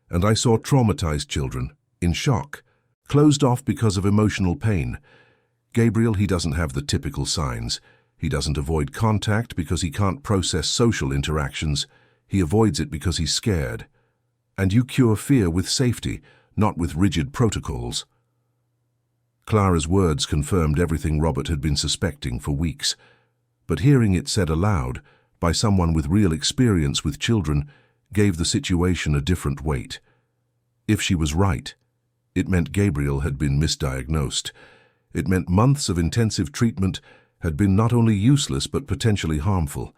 And I saw traumatized children, in shock, closed off because of emotional pain. Gabriel, he doesn't have the typical signs. He doesn't avoid contact because he can't process social interactions. He avoids it because he's scared. And you cure fear with safety, not with rigid protocols. Clara's words confirmed everything Robert had been suspecting for weeks. But hearing it said aloud, by someone with real experience with children, gave the situation a different weight. If she was right, it meant Gabriel had been misdiagnosed. It meant months of intensive treatment had been not only useless but potentially harmful.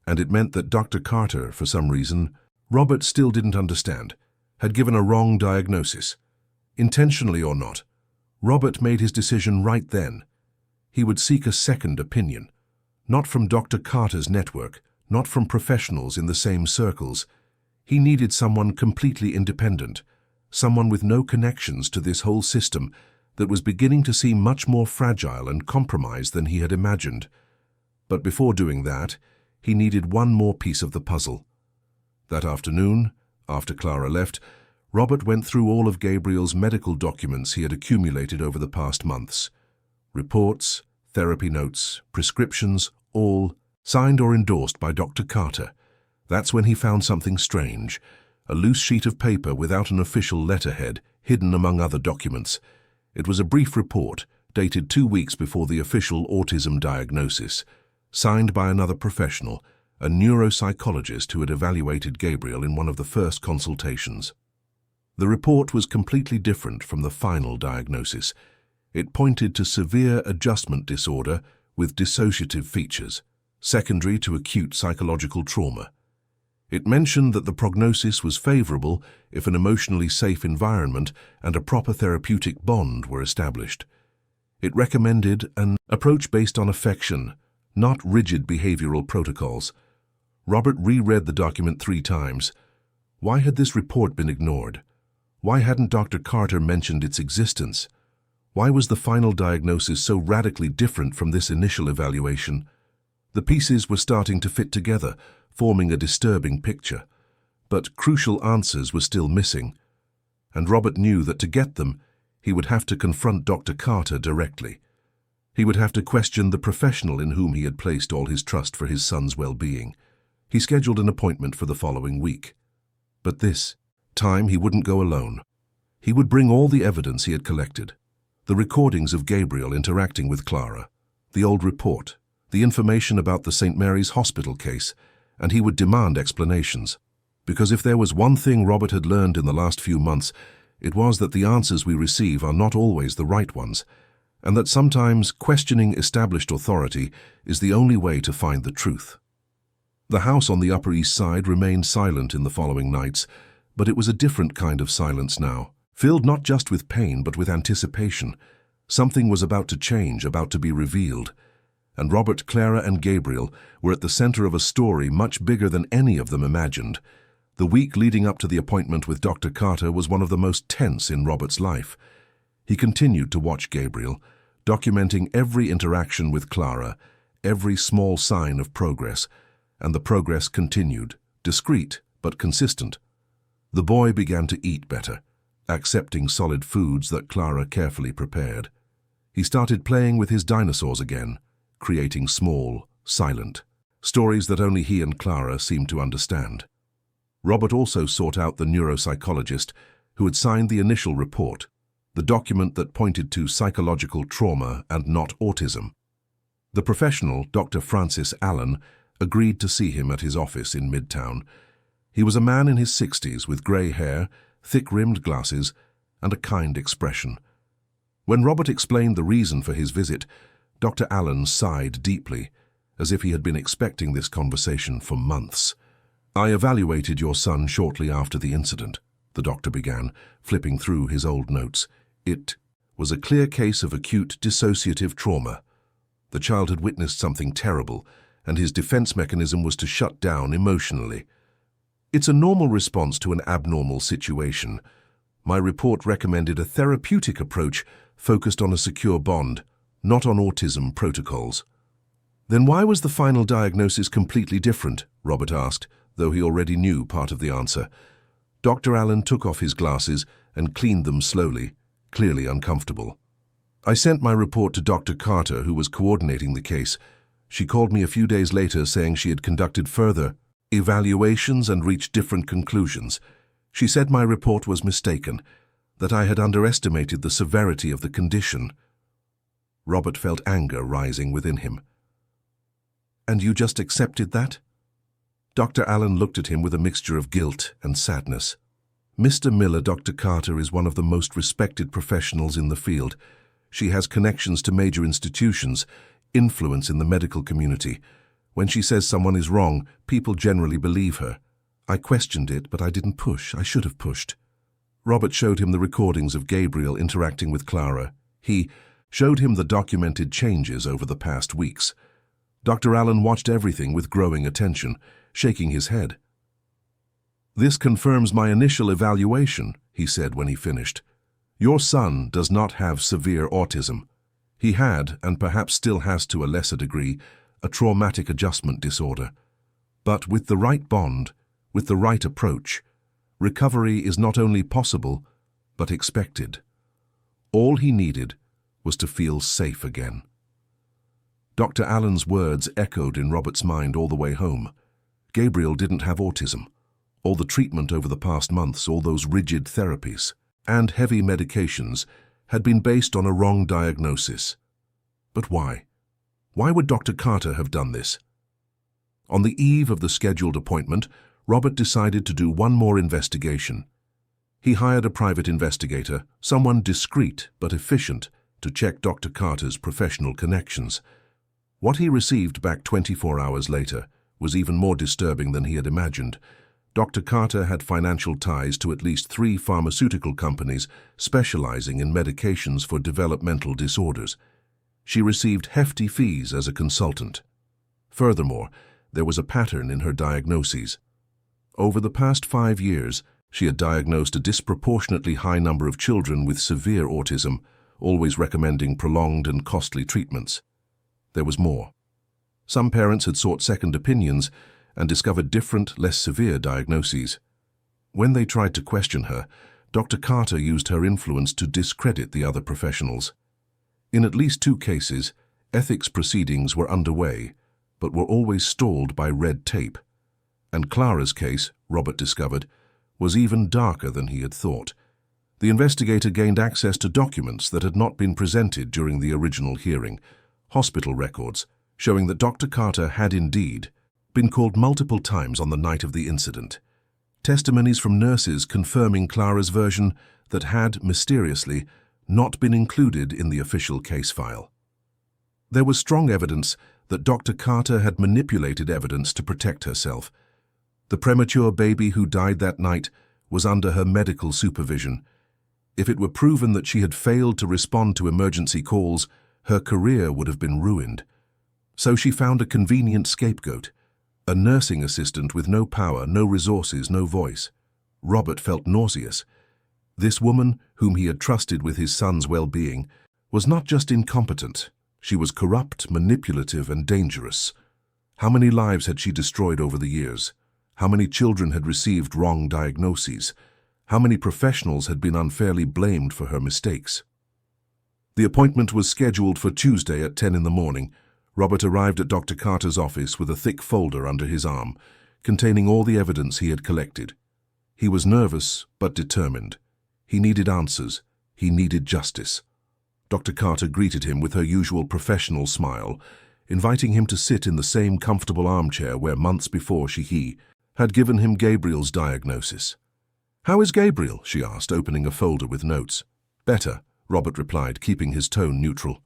And it meant that Dr. Carter, for some reason, Robert still didn't understand, had given a wrong diagnosis. Intentionally or not, Robert made his decision right then. He would seek a second opinion, not from Dr. Carter's network, not from professionals in the same circles. He needed someone completely independent, someone with no connections to this whole system that was beginning to seem much more fragile and compromised than he had imagined. But before doing that, he needed one more piece of the puzzle. That afternoon, after Clara left, Robert went through all of Gabriel's medical documents he had accumulated over the past months. Reports, therapy notes, prescriptions, all signed or endorsed by Dr. Carter. That's when he found something strange, a loose sheet of paper without an official letterhead, hidden among other documents. It was a brief report, dated 2 weeks before the official autism diagnosis, signed by another professional, a neuropsychologist who had evaluated Gabriel in one of the first consultations. The report was completely different from the final diagnosis. It pointed to severe adjustment disorder with dissociative features, secondary to acute psychological trauma. It mentioned that the prognosis was favorable if an emotionally safe environment and a proper therapeutic bond were established. It recommended an approach based on affection, not rigid behavioral protocols. Robert reread the document 3 times. Why had this report been ignored? Why hadn't Dr. Carter mentioned its existence? Why was the final diagnosis so radically different from this initial evaluation? The pieces were starting to fit together, forming a disturbing picture. But crucial answers were still missing. And Robert knew that to get them, he would have to confront Dr. Carter directly. He would have to question the professional in whom he had placed all his trust for his son's well-being. He scheduled an appointment for the following week. But this time he wouldn't go alone. He would bring all the evidence he had collected, the recordings of Gabriel interacting with Clara, the old report, the information about the St. Mary's Hospital case, and he would demand explanations. Because if there was one thing Robert had learned in the last few months, it was that the answers we receive are not always the right ones, and that sometimes questioning established authority is the only way to find the truth. The house on the Upper East Side remained silent in the following nights, but it was a different kind of silence now, filled not just with pain but with anticipation. Something was about to change, about to be revealed. And Robert, Clara, and Gabriel were at the center of a story much bigger than any of them imagined. The week leading up to the appointment with Dr. Carter was one of the most tense in Robert's life. He continued to watch Gabriel, documenting every interaction with Clara, every small sign of progress, and the progress continued, discreet but consistent. The boy began to eat better, accepting solid foods that Clara carefully prepared. He started playing with his dinosaurs again, creating small, silent stories that only he and Clara seemed to understand. Robert also sought out the neuropsychologist who had signed the initial report, the document that pointed to psychological trauma and not autism. The professional, Dr. Francis Allen, agreed to see him at his office in Midtown. He was a man in his 60s with grey hair, thick-rimmed glasses, and a kind expression. When Robert explained the reason for his visit, Dr. Allen sighed deeply, as if he had been expecting this conversation for months. "I evaluated your son shortly after the incident," the doctor began, flipping through his old notes. "It was a clear case of acute dissociative trauma. The child had witnessed something terrible, and his defense mechanism was to shut down emotionally. It's a normal response to an abnormal situation. My report recommended a therapeutic approach focused on a secure bond, not on autism protocols." "Then why was the final diagnosis completely different?" Robert asked, though he already knew part of the answer. Dr. Allen took off his glasses and cleaned them slowly, clearly uncomfortable. "I sent my report to Dr. Carter, who was coordinating the case. She called me a few days later saying she had conducted further evaluations and reached different conclusions. She said my report was mistaken, that I had underestimated the severity of the condition." Robert felt anger rising within him. "And you just accepted that?" Dr. Allen looked at him with a mixture of guilt and sadness. "Mr. Miller, Dr. Carter is one of the most respected professionals in the field. She has connections to major institutions, influence in the medical community. When she says someone is wrong, people generally believe her. I questioned it, but I didn't push. I should have pushed." Robert showed him the recordings of Gabriel interacting with Clara. He showed him the documented changes over the past weeks. Dr. Allen watched everything with growing attention, shaking his head. "This confirms my initial evaluation," he said when he finished. "Your son does not have severe autism. He had, and perhaps still has to a lesser degree, a traumatic adjustment disorder. But with the right bond, with the right approach, recovery is not only possible, but expected. All he needed was to feel safe again." Dr. Allen's words echoed in Robert's mind all the way home. Gabriel didn't have autism. All the treatment over the past months, all those rigid therapies and heavy medications had been based on a wrong diagnosis. But why? Why would Dr. Carter have done this? On the eve of the scheduled appointment, Robert decided to do one more investigation. He hired a private investigator, someone discreet but efficient, to check Dr. Carter's professional connections. What he received back 24 hours later was even more disturbing than he had imagined. Dr. Carter had financial ties to at least 3 pharmaceutical companies specializing in medications for developmental disorders. She received hefty fees as a consultant. Furthermore, there was a pattern in her diagnoses. Over the past 5 years, she had diagnosed a disproportionately high number of children with severe autism, always recommending prolonged and costly treatments. There was more. Some parents had sought second opinions and discovered different, less severe diagnoses. When they tried to question her, Dr. Carter used her influence to discredit the other professionals. In at least 2 cases, ethics proceedings were underway, but were always stalled by red tape. And Clara's case, Robert discovered, was even darker than he had thought. The investigator gained access to documents that had not been presented during the original hearing, hospital records showing that Dr. Carter had indeed been called multiple times on the night of the incident. Testimonies from nurses confirming Clara's version that had, mysteriously, not been included in the official case file. There was strong evidence that Dr. Carter had manipulated evidence to protect herself. The premature baby who died that night was under her medical supervision. If it were proven that she had failed to respond to emergency calls, her career would have been ruined. So she found a convenient scapegoat, a nursing assistant with no power, no resources, no voice. Robert felt nauseous. This woman, whom he had trusted with his son's well-being, was not just incompetent, She was corrupt, manipulative, and dangerous. How many lives had she destroyed over the years? How many children had received wrong diagnoses? How many professionals had been unfairly blamed for her mistakes? The appointment was scheduled for Tuesday at 10 in the morning. Robert arrived at Dr. Carter's office with a thick folder under his arm, containing all the evidence he had collected. He was nervous but determined. He needed answers. He needed justice. Dr. Carter greeted him with her usual professional smile, inviting him to sit in the same comfortable armchair where months before he had given him Gabriel's diagnosis. "How is Gabriel?" she asked, opening a folder with notes. "Better," Robert replied, keeping his tone neutral.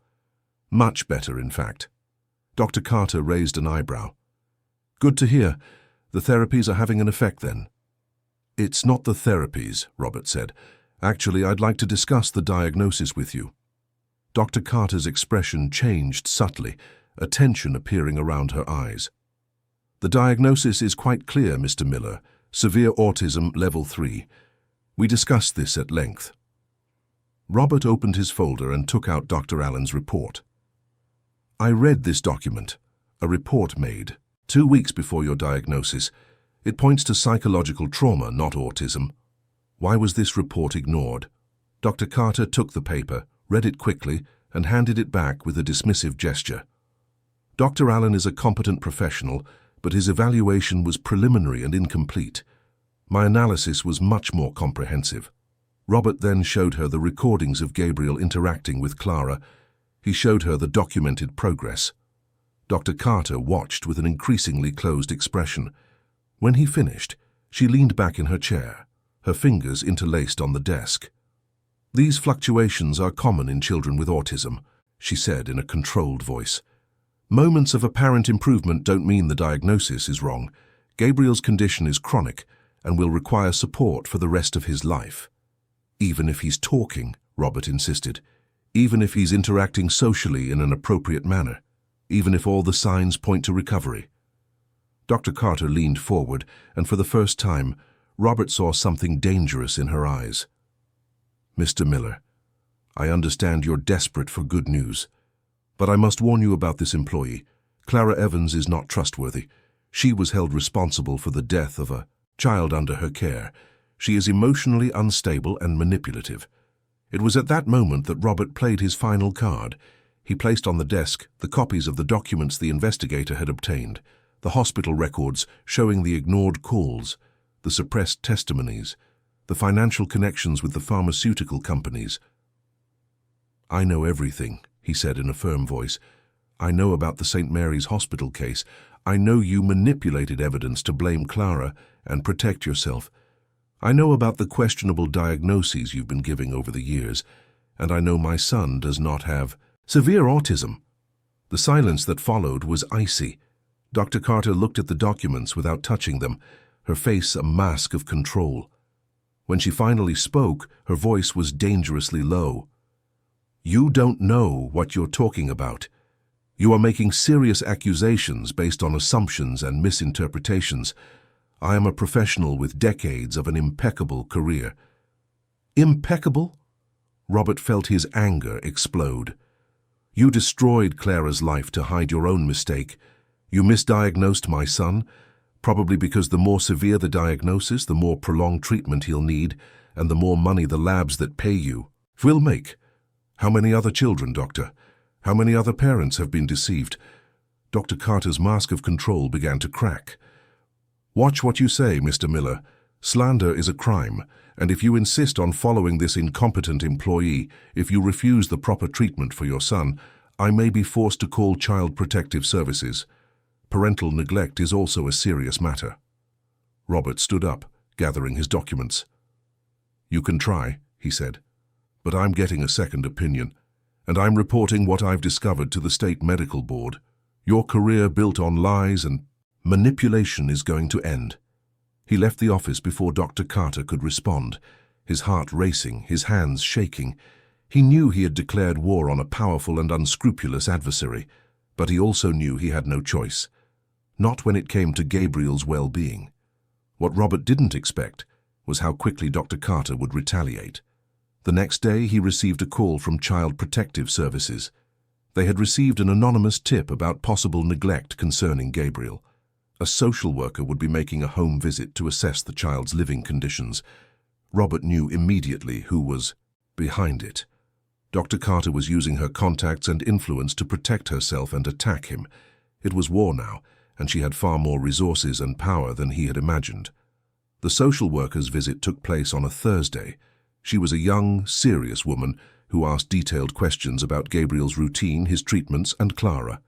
"Much better, in fact." Dr. Carter raised an eyebrow. "Good to hear. The therapies are having an effect then." "It's not the therapies," Robert said. "Actually, I'd like to discuss the diagnosis with you." Dr. Carter's expression changed subtly, a tension appearing around her eyes. "The diagnosis is quite clear, Mr. Miller. Severe autism, level 3. We discussed this at length." Robert opened his folder and took out Dr. Allen's report. "I read this document, a report made 2 weeks before your diagnosis. It points to psychological trauma, not autism. Why was this report ignored?" Dr. Carter took the paper, read it quickly, and handed it back with a dismissive gesture. "Dr. Allen is a competent professional, but his evaluation was preliminary and incomplete. My analysis was much more comprehensive." Robert then showed her the recordings of Gabriel interacting with Clara. He showed her the documented progress. Dr. Carter watched with an increasingly closed expression. When he finished, she leaned back in her chair, her fingers interlaced on the desk. "These fluctuations are common in children with autism," she said in a controlled voice. "Moments of apparent improvement don't mean the diagnosis is wrong. Gabriel's condition is chronic and will require support for the rest of his life." "Even if he's talking," Robert insisted. "Even if he's interacting socially in an appropriate manner. Even if all the signs point to recovery." Dr. Carter leaned forward, and for the first time, Robert saw something dangerous in her eyes. "Mr. Miller, I understand you're desperate for good news. But I must warn you about this employee. Clara Evans is not trustworthy. She was held responsible for the death of a child under her care. She is emotionally unstable and manipulative." It was at that moment that Robert played his final card. He placed on the desk the copies of the documents the investigator had obtained, the hospital records showing the ignored calls, the suppressed testimonies, the financial connections with the pharmaceutical companies. "I know everything," he said in a firm voice. "I know about the St. Mary's Hospital case. I know you manipulated evidence to blame Clara and protect yourself. I know about the questionable diagnoses you've been giving over the years, and I know my son does not have severe autism." The silence that followed was icy. Dr. Carter looked at the documents without touching them, her face a mask of control. When she finally spoke, her voice was dangerously low. "You don't know what you're talking about. You are making serious accusations based on assumptions and misinterpretations. I am a professional with decades of an impeccable career." "Impeccable?" Robert felt his anger explode. "You destroyed Clara's life to hide your own mistake. You misdiagnosed my son, probably because the more severe the diagnosis, the more prolonged treatment he'll need, and the more money the labs that pay you will make. How many other children, doctor? How many other parents have been deceived?" Dr. Carter's mask of control began to crack. "Watch what you say, Mr. Miller. Slander is a crime, and if you insist on following this incompetent employee, if you refuse the proper treatment for your son, I may be forced to call Child Protective Services. Parental neglect is also a serious matter." Robert stood up, gathering his documents. "You can try," he said, "but I'm getting a second opinion, and I'm reporting what I've discovered to the State Medical Board. Your career built on lies and manipulation is going to end." He left the office before Dr. Carter could respond, his heart racing, his hands shaking. He knew he had declared war on a powerful and unscrupulous adversary, but he also knew he had no choice. Not when it came to Gabriel's well-being. What Robert didn't expect was how quickly Dr. Carter would retaliate. The next day he received a call from Child Protective Services. They had received an anonymous tip about possible neglect concerning Gabriel. A social worker would be making a home visit to assess the child's living conditions. Robert knew immediately who was behind it. Dr. Carter was using her contacts and influence to protect herself and attack him. It was war now, and she had far more resources and power than he had imagined. The social worker's visit took place on a Thursday. She was a young, serious woman who asked detailed questions about Gabriel's routine, his treatments, and Clara.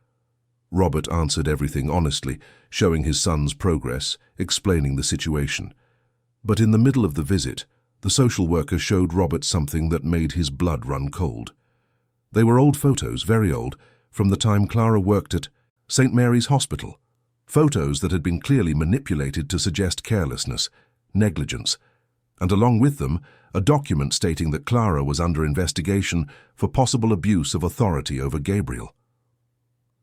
Robert answered everything honestly, showing his son's progress, explaining the situation. But in the middle of the visit, the social worker showed Robert something that made his blood run cold. They were old photos, very old, from the time Clara worked at St. Mary's Hospital. Photos that had been clearly manipulated to suggest carelessness, negligence, and along with them, a document stating that Clara was under investigation for possible abuse of authority over Gabriel.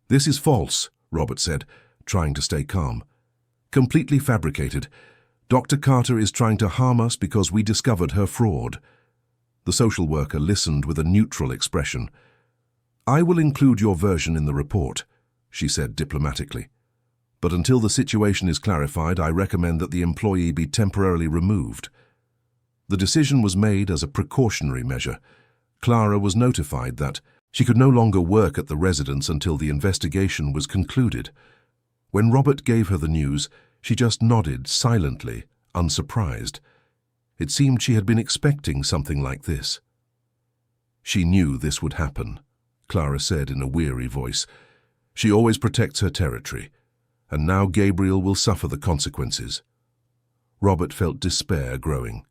"This is false," Robert said, trying to stay calm. "Completely fabricated. Dr. Carter is trying to harm us because we discovered her fraud." The social worker listened with a neutral expression. "I will include your version in the report," she said diplomatically. "But until the situation is clarified, I recommend that the employee be temporarily removed." The decision was made as a precautionary measure. Clara was notified that she could no longer work at the residence until the investigation was concluded. When Robert gave her the news, she just nodded silently, unsurprised. It seemed she had been expecting something like this. "She knew this would happen," Clara said in a weary voice. "She always protects her territory, and now Gabriel will suffer the consequences." Robert felt despair growing.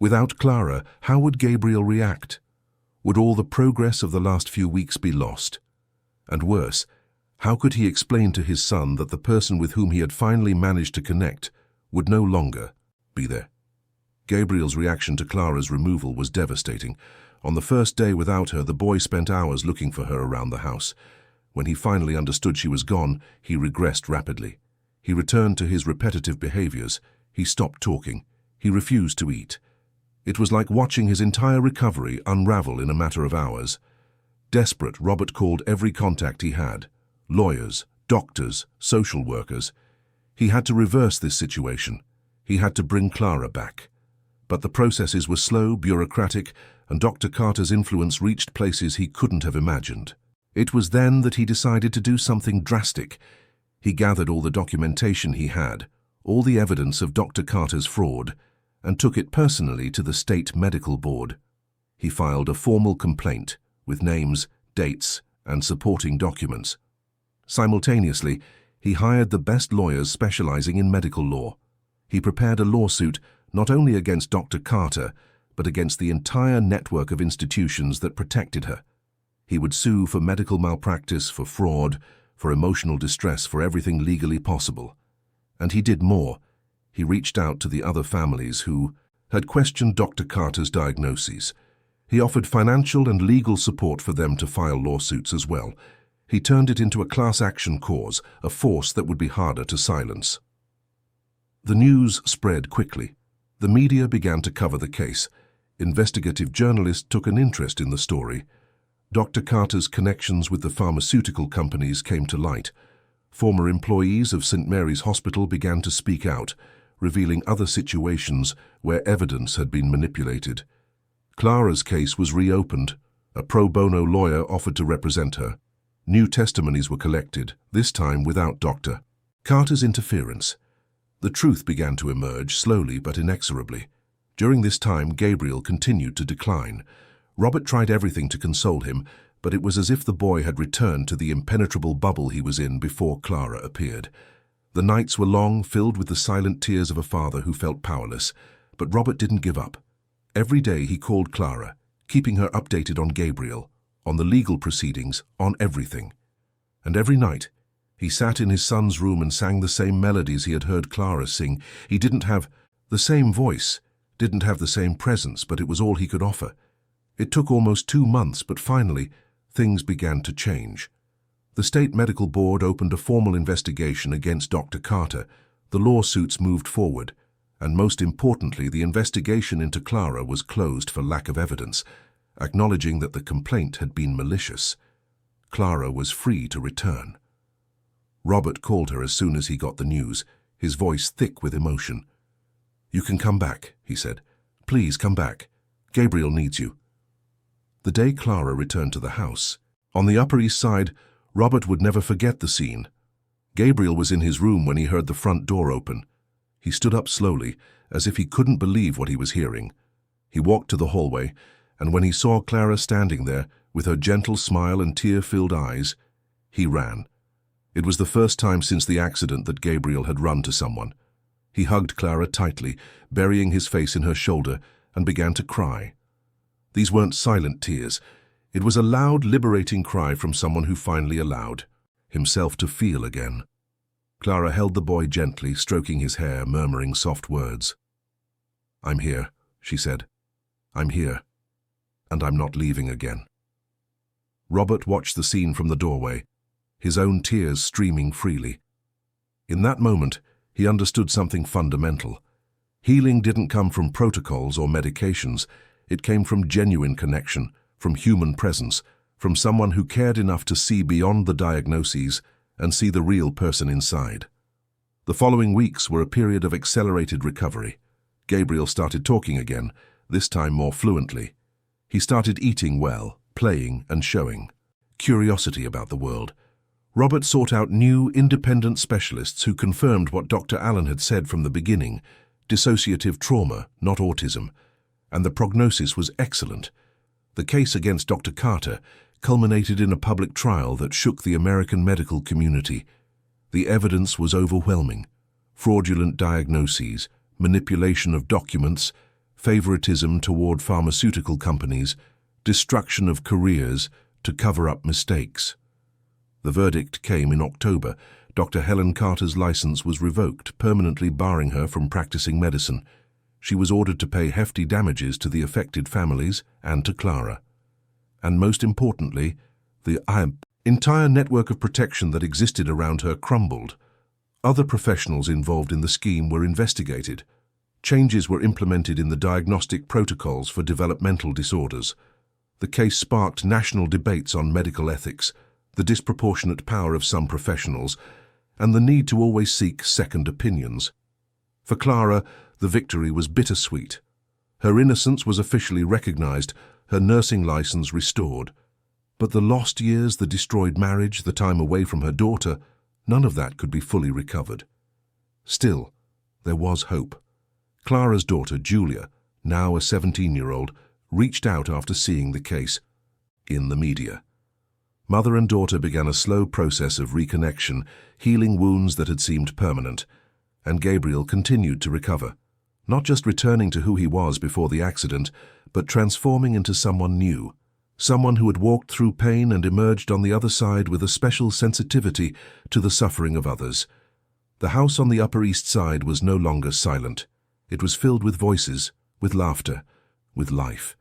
Without Clara, how would Gabriel react? Would all the progress of the last few weeks be lost? And worse, how could he explain to his son that the person with whom he had finally managed to connect would no longer be there? Gabriel's reaction to Clara's removal was devastating. On the first day without her, the boy spent hours looking for her around the house. When he finally understood she was gone, he regressed rapidly. He returned to his repetitive behaviors. He stopped talking. He refused to eat. It was like watching his entire recovery unravel in a matter of hours. Desperate, Robert called every contact he had. Lawyers, doctors, social workers. He had to reverse this situation. He had to bring Clara back. But the processes were slow, bureaucratic, and Dr. Carter's influence reached places he couldn't have imagined. It was then that he decided to do something drastic. He gathered all the documentation he had, all the evidence of Dr. Carter's fraud, and took it personally to the State Medical Board. He filed a formal complaint with names, dates, and supporting documents. Simultaneously, he hired the best lawyers specializing in medical law. He prepared a lawsuit not only against Dr. Carter, but against the entire network of institutions that protected her. He would sue for medical malpractice, for fraud, for emotional distress, for everything legally possible. And he did more. He reached out to the other families who had questioned Dr. Carter's diagnoses. He offered financial and legal support for them to file lawsuits as well. He turned it into a class action cause, a force that would be harder to silence. The news spread quickly. The media began to cover the case. Investigative journalists took an interest in the story. Dr. Carter's connections with the pharmaceutical companies came to light. Former employees of St. Mary's Hospital began to speak out, revealing other situations where evidence had been manipulated. Clara's case was reopened. A pro bono lawyer offered to represent her. New testimonies were collected, this time without Dr. Carter's interference. The truth began to emerge, slowly but inexorably. During this time, Gabriel continued to decline. Robert tried everything to console him, but it was as if the boy had returned to the impenetrable bubble he was in before Clara appeared. The nights were long, filled with the silent tears of a father who felt powerless, but Robert didn't give up. Every day he called Clara, keeping her updated on Gabriel, on the legal proceedings, on everything. And every night, he sat in his son's room and sang the same melodies he had heard Clara sing. He didn't have the same voice, didn't have the same presence, but it was all he could offer. It took almost 2 months, but finally, things began to change. The State Medical Board opened a formal investigation against Dr. Carter. The lawsuits moved forward, and most importantly, the investigation into Clara was closed for lack of evidence, acknowledging that the complaint had been malicious. Clara was free to return. Robert called her as soon as he got the news, his voice thick with emotion. "You can come back," he said. "Please come back. Gabriel needs you." The day Clara returned to the house, on the Upper East Side, Robert would never forget the scene. Gabriel was in his room when he heard the front door open. He stood up slowly, as if he couldn't believe what he was hearing. He walked to the hallway, and when he saw Clara standing there, with her gentle smile and tear-filled eyes, he ran. It was the first time since the accident that Gabriel had run to someone. He hugged Clara tightly, burying his face in her shoulder, and began to cry. These weren't silent tears. It was a loud, liberating cry from someone who finally allowed himself to feel again. Clara held the boy gently, stroking his hair, murmuring soft words. "I'm here," she said. "I'm here, and I'm not leaving again." Robert watched the scene from the doorway, his own tears streaming freely. In that moment, he understood something fundamental. Healing didn't come from protocols or medications. It came from genuine connection, from human presence, from someone who cared enough to see beyond the diagnoses and see the real person inside. The following weeks were a period of accelerated recovery. Gabriel started talking again, this time more fluently. He started eating well, playing and showing curiosity about the world. Robert sought out new, independent specialists who confirmed what Dr. Allen had said from the beginning: dissociative trauma, not autism. And the prognosis was excellent. The case against Dr. Carter culminated in a public trial that shook the American medical community. The evidence was overwhelming: fraudulent diagnoses, manipulation of documents, favoritism toward pharmaceutical companies, destruction of careers to cover up mistakes. The verdict came in October. Dr. Helen Carter's license was revoked, permanently barring her from practicing medicine. She was ordered to pay hefty damages to the affected families and to Clara. And most importantly, the entire network of protection that existed around her crumbled. Other professionals involved in the scheme were investigated. Changes were implemented in the diagnostic protocols for developmental disorders. The case sparked national debates on medical ethics, the disproportionate power of some professionals, and the need to always seek second opinions. For Clara, the victory was bittersweet. Her innocence was officially recognized, her nursing license restored. But the lost years, the destroyed marriage, the time away from her daughter, none of that could be fully recovered. Still, there was hope. Clara's daughter, Julia, now a 17-year-old, reached out after seeing the case in the media. Mother and daughter began a slow process of reconnection, healing wounds that had seemed permanent, and Gabriel continued to recover, not just returning to who he was before the accident, but transforming into someone new, someone who had walked through pain and emerged on the other side with a special sensitivity to the suffering of others. The house on the Upper East Side was no longer silent. It was filled with voices, with laughter, with life.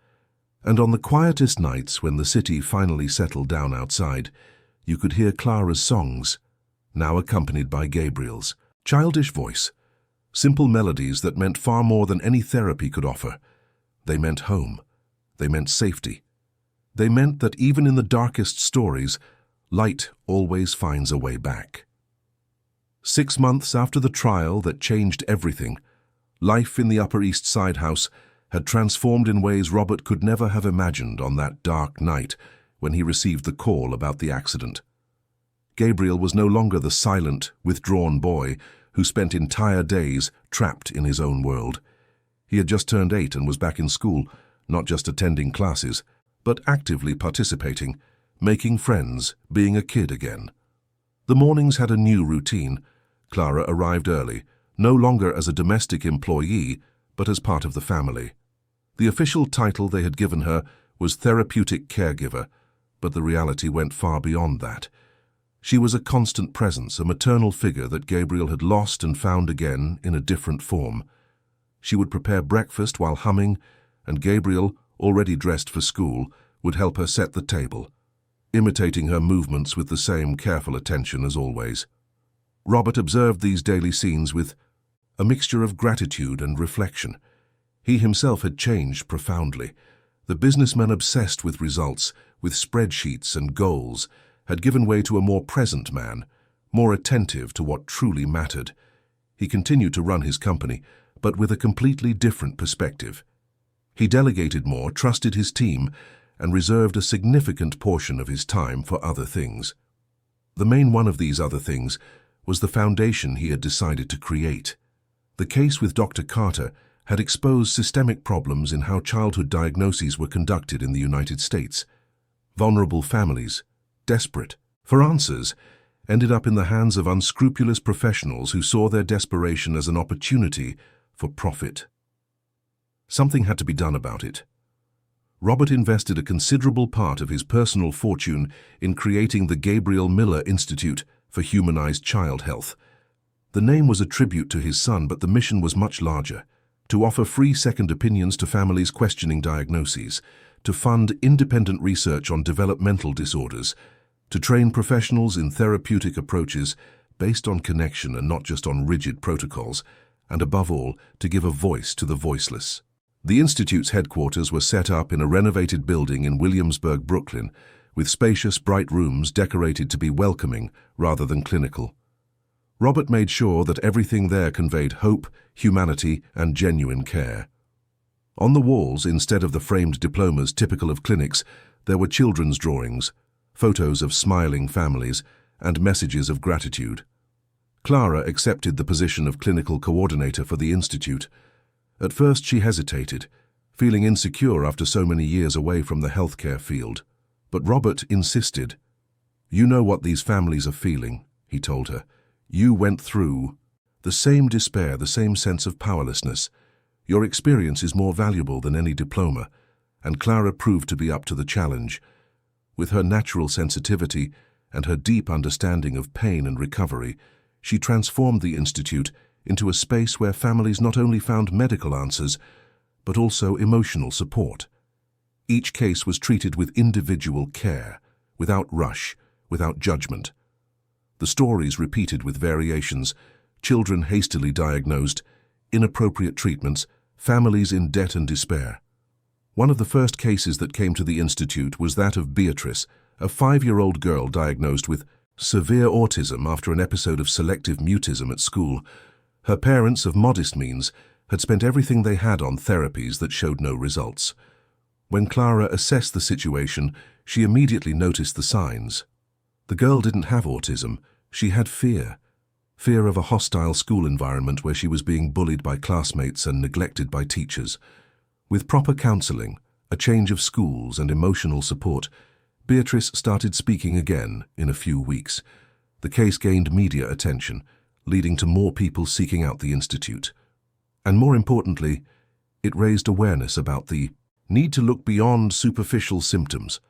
And on the quietest nights, when the city finally settled down outside, you could hear Clara's songs, now accompanied by Gabriel's childish voice, simple melodies that meant far more than any therapy could offer. They meant home. They meant safety. They meant that even in the darkest stories, light always finds a way back. 6 months after the trial that changed everything, life in the Upper East Side house had transformed in ways Robert could never have imagined on that dark night when he received the call about the accident. Gabriel was no longer the silent, withdrawn boy who spent entire days trapped in his own world. He had just turned 8 and was back in school, not just attending classes, but actively participating, making friends, being a kid again. The mornings had a new routine. Clara arrived early, no longer as a domestic employee, but as part of the family. The official title they had given her was therapeutic caregiver, but the reality went far beyond that. She was a constant presence, a maternal figure that Gabriel had lost and found again in a different form. She would prepare breakfast while humming, and Gabriel, already dressed for school, would help her set the table, imitating her movements with the same careful attention as always. Robert observed these daily scenes with a mixture of gratitude and reflection. He himself had changed profoundly. The businessman obsessed with results, with spreadsheets and goals, had given way to a more present man, more attentive to what truly mattered. He continued to run his company, but with a completely different perspective. He delegated more, trusted his team, and reserved a significant portion of his time for other things. The main one of these other things was the foundation he had decided to create. The case with Dr. Carter had exposed systemic problems in how childhood diagnoses were conducted in the United States. Vulnerable families, desperate for answers, ended up in the hands of unscrupulous professionals who saw their desperation as an opportunity for profit. Something had to be done about it. Robert invested a considerable part of his personal fortune in creating the Gabriel Miller Institute for Humanized Child Health. The name was a tribute to his son, but the mission was much larger: to offer free second opinions to families questioning diagnoses, to fund independent research on developmental disorders, to train professionals in therapeutic approaches based on connection and not just on rigid protocols, and above all, to give a voice to the voiceless. The Institute's headquarters were set up in a renovated building in Williamsburg, Brooklyn, with spacious, bright rooms decorated to be welcoming rather than clinical. Robert made sure that everything there conveyed hope, humanity, and genuine care. On the walls, instead of the framed diplomas typical of clinics, there were children's drawings, photos of smiling families, and messages of gratitude. Clara accepted the position of clinical coordinator for the Institute. At first she hesitated, feeling insecure after so many years away from the healthcare field. But Robert insisted. "You know what these families are feeling," he told her. "You went through the same despair, the same sense of powerlessness. Your experience is more valuable than any diploma." And Clara proved to be up to the challenge. With her natural sensitivity and her deep understanding of pain and recovery, she transformed the Institute into a space where families not only found medical answers, but also emotional support. Each case was treated with individual care, without rush, without judgment. The stories repeated with variations: children hastily diagnosed, inappropriate treatments, families in debt and despair. One of the first cases that came to the Institute was that of Beatrice, a 5-year-old girl diagnosed with severe autism after an episode of selective mutism at school. Her parents, of modest means, had spent everything they had on therapies that showed no results. When Clara assessed the situation, she immediately noticed the signs. The girl didn't have autism. She had fear. Fear of a hostile school environment where she was being bullied by classmates and neglected by teachers. With proper counseling, a change of schools, and emotional support, Beatrice started speaking again in a few weeks. The case gained media attention, leading to more people seeking out the Institute. And more importantly, it raised awareness about the need to look beyond superficial symptoms.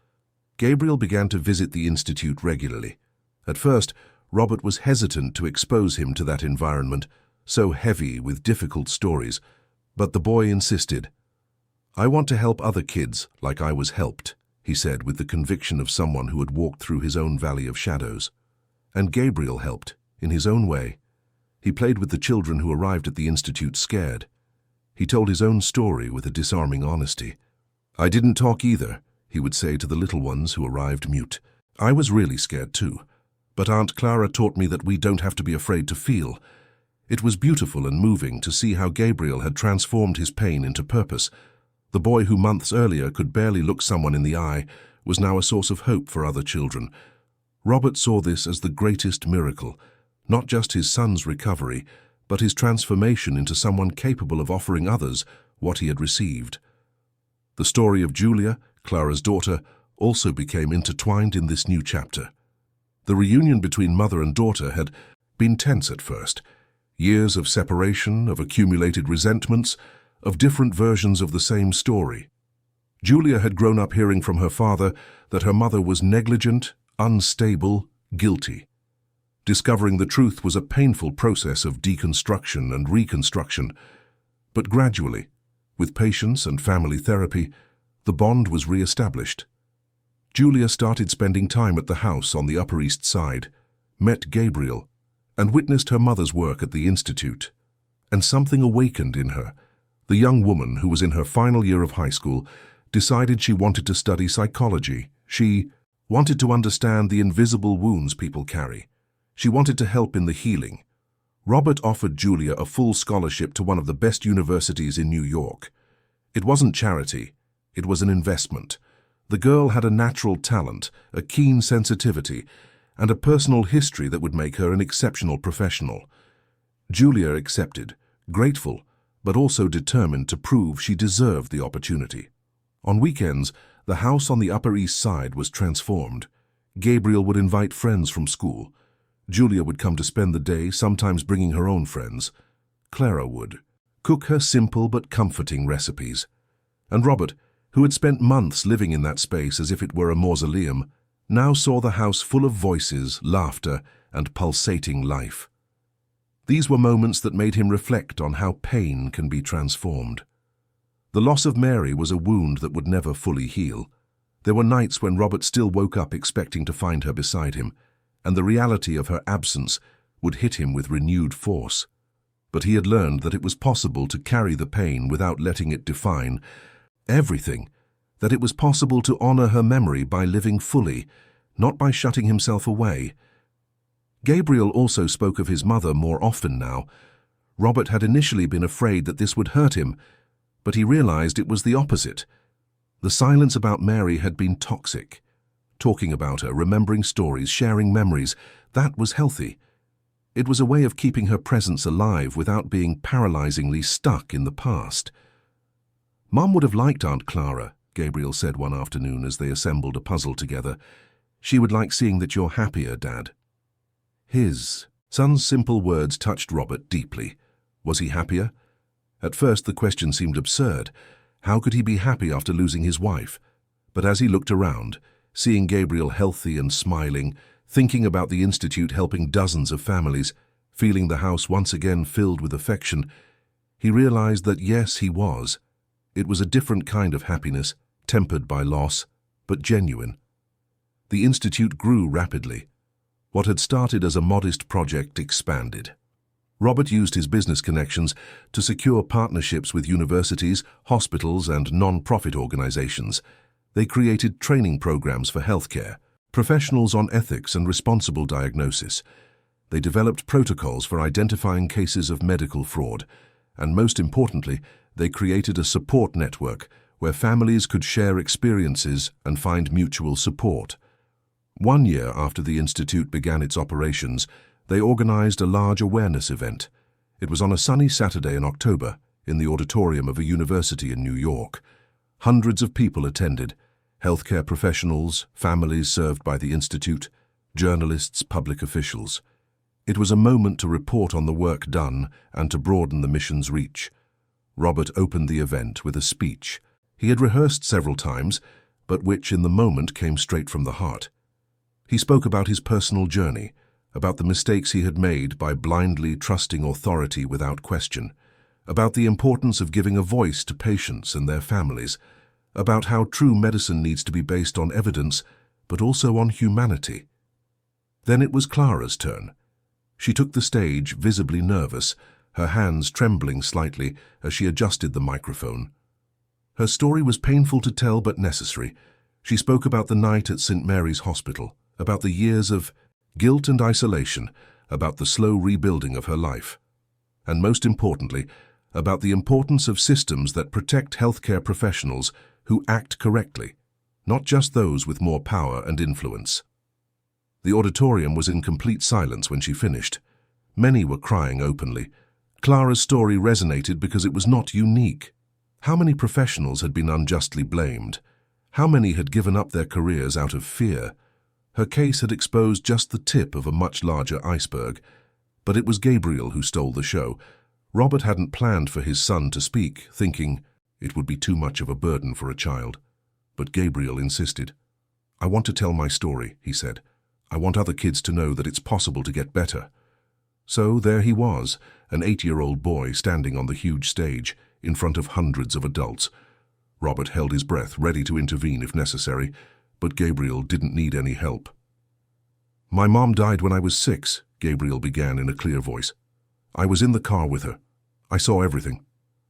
Gabriel began to visit the Institute regularly. At first, Robert was hesitant to expose him to that environment, so heavy with difficult stories, but the boy insisted. "I want to help other kids like I was helped," he said with the conviction of someone who had walked through his own valley of shadows. And Gabriel helped, in his own way. He played with the children who arrived at the Institute scared. He told his own story with a disarming honesty. "I didn't talk either," he would say to the little ones who arrived mute. "I was really scared too. But Aunt Clara taught me that we don't have to be afraid to feel." It was beautiful and moving to see how Gabriel had transformed his pain into purpose. The boy who months earlier could barely look someone in the eye was now a source of hope for other children. Robert saw this as the greatest miracle, not just his son's recovery, but his transformation into someone capable of offering others what he had received. The story of Julia, Clara's daughter, also became intertwined in this new chapter. The reunion between mother and daughter had been tense at first. Years of separation, of accumulated resentments, of different versions of the same story. Julia had grown up hearing from her father that her mother was negligent, unstable, guilty. Discovering the truth was a painful process of deconstruction and reconstruction, but gradually, with patience and family therapy, the bond was re-established. Julia started spending time at the house on the Upper East Side, met Gabriel, and witnessed her mother's work at the Institute. And something awakened in her. The young woman, who was in her final year of high school, decided she wanted to study psychology. She wanted to understand the invisible wounds people carry. She wanted to help in the healing. Robert offered Julia a full scholarship to one of the best universities in New York. It wasn't charity, it was an investment. The girl had a natural talent, a keen sensitivity, and a personal history that would make her an exceptional professional. Julia accepted, grateful, but also determined to prove she deserved the opportunity. On weekends, the house on the Upper East Side was transformed. Gabriel would invite friends from school. Julia would come to spend the day, sometimes bringing her own friends. Clara would cook her simple but comforting recipes. And Robert, who had spent months living in that space as if it were a mausoleum, now saw the house full of voices, laughter, and pulsating life. These were moments that made him reflect on how pain can be transformed. The loss of Mary was a wound that would never fully heal. There were nights when Robert still woke up expecting to find her beside him, and the reality of her absence would hit him with renewed force. But he had learned that it was possible to carry the pain without letting it define everything, that it was possible to honor her memory by living fully, not by shutting himself away. Gabriel also spoke of his mother more often now. Robert had initially been afraid that this would hurt him, but he realized it was the opposite. The silence about Mary had been toxic. Talking about her, remembering stories, sharing memories, that was healthy. It was a way of keeping her presence alive without being paralyzingly stuck in the past. "Mom would have liked Aunt Clara," Gabriel said one afternoon as they assembled a puzzle together. "She would like seeing that you're happier, Dad." His son's simple words touched Robert deeply. Was he happier? At first the question seemed absurd. How could he be happy after losing his wife? But as he looked around, seeing Gabriel healthy and smiling, thinking about the Institute helping dozens of families, feeling the house once again filled with affection, he realized that yes, he was. It was a different kind of happiness, tempered by loss, but genuine. The Institute grew rapidly. What had started as a modest project expanded. Robert used his business connections to secure partnerships with universities, hospitals, and non-profit organizations. They created training programs for healthcare, professionals on ethics and responsible diagnosis. They developed protocols for identifying cases of medical fraud, and most importantly, they created a support network where families could share experiences and find mutual support. 1 year after the Institute began its operations, they organized a large awareness event. It was on a sunny Saturday in October, in the auditorium of a university in New York. Hundreds of people attended: healthcare professionals, families served by the Institute, journalists, public officials. It was a moment to report on the work done and to broaden the mission's reach. Robert opened the event with a speech he had rehearsed several times, but which in the moment came straight from the heart. He spoke about his personal journey, about the mistakes he had made by blindly trusting authority without question, about the importance of giving a voice to patients and their families, about how true medicine needs to be based on evidence, but also on humanity. Then it was Clara's turn. She took the stage, visibly nervous, her hands trembling slightly as she adjusted the microphone. Her story was painful to tell but necessary. She spoke about the night at St. Mary's Hospital, about the years of guilt and isolation, about the slow rebuilding of her life, and most importantly, about the importance of systems that protect healthcare professionals who act correctly, not just those with more power and influence. The auditorium was in complete silence when she finished. Many were crying openly. Clara's story resonated because it was not unique. How many professionals had been unjustly blamed? How many had given up their careers out of fear? Her case had exposed just the tip of a much larger iceberg. But it was Gabriel who stole the show. Robert hadn't planned for his son to speak, thinking it would be too much of a burden for a child. But Gabriel insisted. "I want to tell my story," he said. "I want other kids to know that it's possible to get better." So there he was, an 8-year-old boy standing on the huge stage, in front of hundreds of adults. Robert held his breath, ready to intervene if necessary, but Gabriel didn't need any help. "My mom died when I was 6, Gabriel began in a clear voice. "I was in the car with her. I saw everything.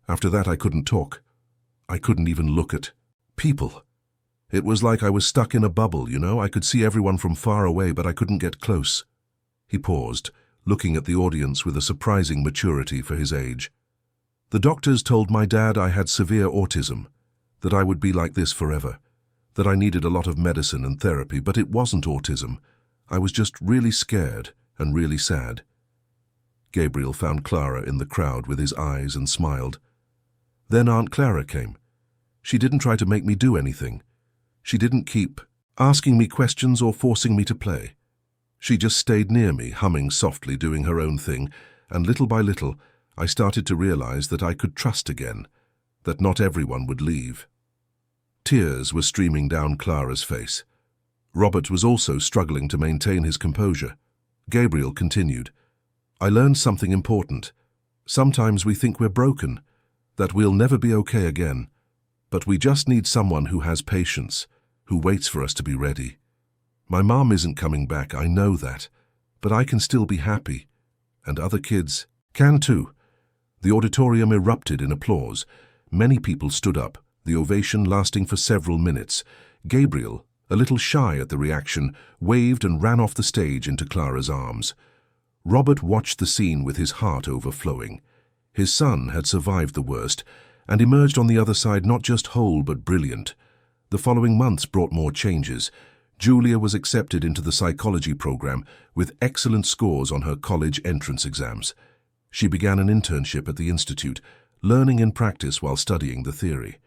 After that I couldn't talk. I couldn't even look at people. It was like I was stuck in a bubble, you know? I could see everyone from far away, but I couldn't get close." He paused, looking at the audience with a surprising maturity for his age. "The doctors told my dad I had severe autism, that I would be like this forever, that I needed a lot of medicine and therapy, but it wasn't autism. I was just really scared and really sad." Gabriel found Clara in the crowd with his eyes and smiled. Then Aunt Clara came. She didn't try to make me do anything. She didn't keep asking me questions or forcing me to play. She just stayed near me, humming softly, doing her own thing, and little by little, I started to realize that I could trust again, that not everyone would leave. Tears were streaming down Clara's face. Robert was also struggling to maintain his composure. Gabriel continued, "I learned something important. Sometimes we think we're broken, that we'll never be okay again, but we just need someone who has patience, who waits for us to be ready. My mom isn't coming back, I know that, but I can still be happy, and other kids can too." The auditorium erupted in applause. Many people stood up, the ovation lasting for several minutes. Gabriel, a little shy at the reaction, waved and ran off the stage into Clara's arms. Robert watched the scene with his heart overflowing. His son had survived the worst and emerged on the other side not just whole but brilliant. The following months brought more changes. Julia was accepted into the psychology program with excellent scores on her college entrance exams. She began an internship at the institute, learning in practice while studying the theory.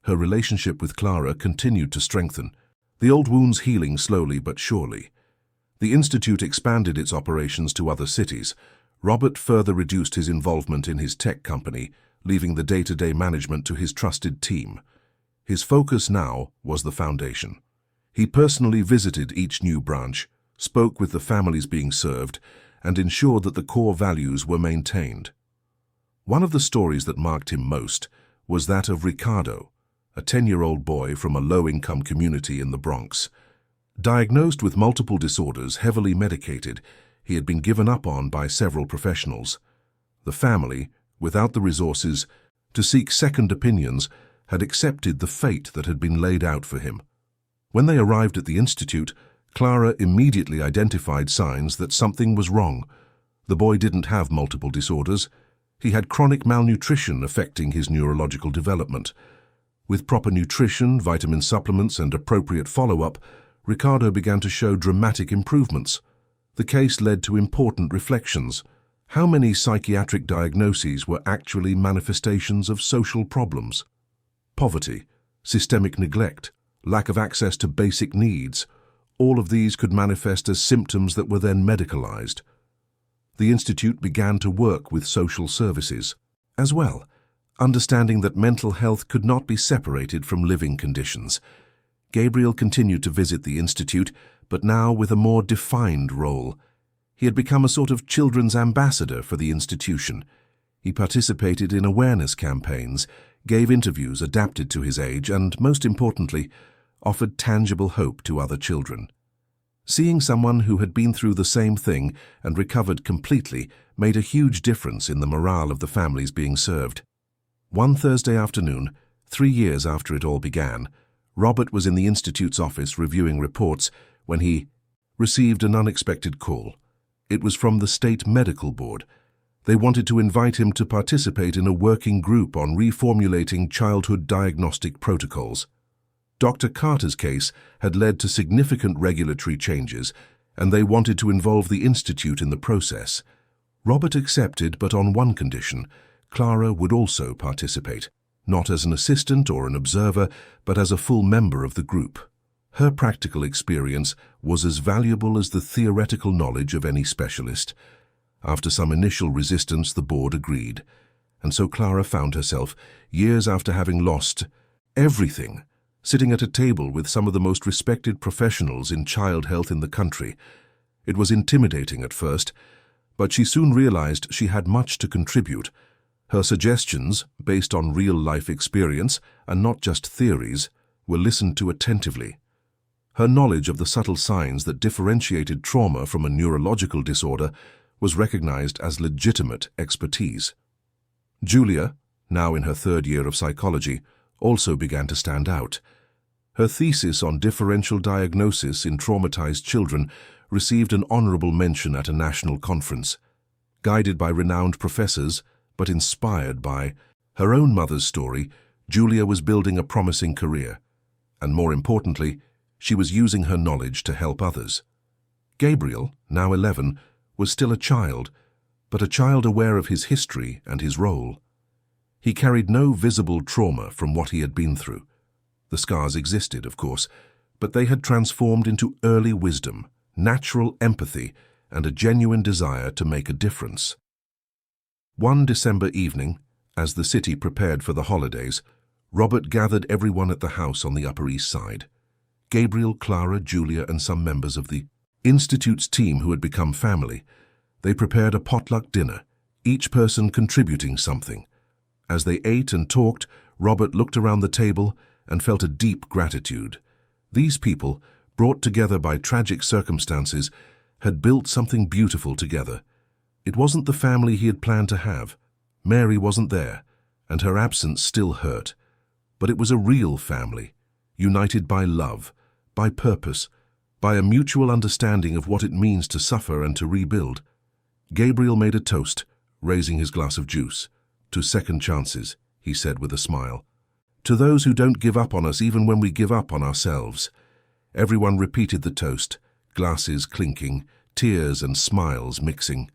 Her relationship with Clara continued to strengthen, the old wounds healing slowly but surely. The institute expanded its operations to other cities. Robert further reduced his involvement in his tech company, leaving the day-to-day management to his trusted team. His focus now was the foundation. He personally visited each new branch, spoke with the families being served, and ensured that the core values were maintained. One of the stories that marked him most was that of Ricardo, a 10-year-old boy from a low-income community in the Bronx. Diagnosed with multiple disorders, heavily medicated, he had been given up on by several professionals. The family, without the resources to seek second opinions, had accepted the fate that had been laid out for him. When they arrived at the institute, Clara immediately identified signs that something was wrong. The boy didn't have multiple disorders. He had chronic malnutrition affecting his neurological development. With proper nutrition, vitamin supplements, and appropriate follow-up, Ricardo began to show dramatic improvements. The case led to important reflections. How many psychiatric diagnoses were actually manifestations of social problems? Poverty, systemic neglect, lack of access to basic needs, all of these could manifest as symptoms that were then medicalized. The institute began to work with social services as well, understanding that mental health could not be separated from living conditions. Gabriel continued to visit the institute, but now with a more defined role. He had become a sort of children's ambassador for the institution. He participated in awareness campaigns, gave interviews adapted to his age, and, most importantly, offered tangible hope to other children. Seeing someone who had been through the same thing and recovered completely made a huge difference in the morale of the families being served. One Thursday afternoon, 3 years after it all began, Robert was in the Institute's office reviewing reports when he received an unexpected call. It was from the State Medical Board. They wanted to invite him to participate in a working group on reformulating childhood diagnostic protocols. Dr. Carter's case had led to significant regulatory changes, and they wanted to involve the Institute in the process. Robert accepted, but on one condition: Clara would also participate, not as an assistant or an observer, but as a full member of the group. Her practical experience was as valuable as the theoretical knowledge of any specialist. After some initial resistance, the board agreed, and so Clara found herself, years after having lost everything, sitting at a table with some of the most respected professionals in child health in the country. It was intimidating at first, but she soon realized she had much to contribute. Her suggestions, based on real-life experience and not just theories, were listened to attentively. Her knowledge of the subtle signs that differentiated trauma from a neurological disorder was recognized as legitimate expertise. Julia, now in her 3rd year of psychology, also began to stand out. Her thesis on differential diagnosis in traumatized children received an honorable mention at a national conference. Guided by renowned professors, but inspired by her own mother's story, Julia was building a promising career. And more importantly, she was using her knowledge to help others. Gabriel, now 11, was still a child, but a child aware of his history and his role. He carried no visible trauma from what he had been through. The scars existed, of course, but they had transformed into early wisdom, natural empathy, and a genuine desire to make a difference. One December evening, as the city prepared for the holidays, Robert gathered everyone at the house on the Upper East Side. Gabriel, Clara, Julia, and some members of the Institute's team who had become family. They prepared a potluck dinner, each person contributing something. As they ate and talked, Robert looked around the table and felt a deep gratitude. These people, brought together by tragic circumstances, had built something beautiful together. It wasn't the family he had planned to have. Mary wasn't there, and her absence still hurt. But it was a real family, united by love, by purpose, by a mutual understanding of what it means to suffer and to rebuild. Gabriel made a toast, raising his glass of juice. "To second chances," he said with a smile. "To those who don't give up on us even when we give up on ourselves." Everyone repeated the toast, glasses clinking, tears and smiles mixing.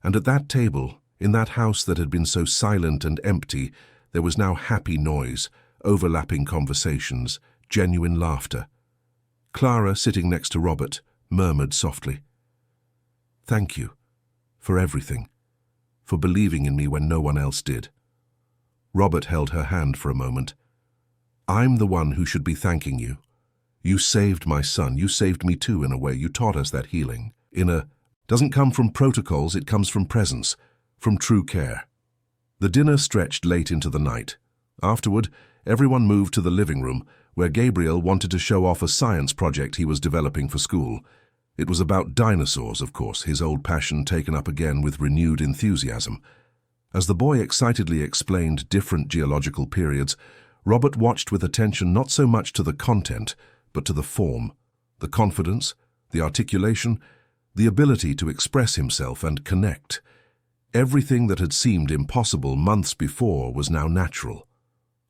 And at that table, in that house that had been so silent and empty, there was now happy noise, overlapping conversations, genuine laughter. Clara, sitting next to Robert, murmured softly, "Thank you for everything, for believing in me when no one else did." Robert held her hand for a moment. "I'm the one who should be thanking you. You saved my son. You saved me too, in a way. You taught us that healing. Doesn't come from protocols, it comes from presence, from true care." The dinner stretched late into the night. Afterward, everyone moved to the living room, where Gabriel wanted to show off a science project he was developing for school. It was about dinosaurs, of course, his old passion taken up again with renewed enthusiasm. As the boy excitedly explained different geological periods, Robert watched with attention not so much to the content, but to the form, the confidence, the articulation, the ability to express himself and connect. Everything that had seemed impossible months before was now natural.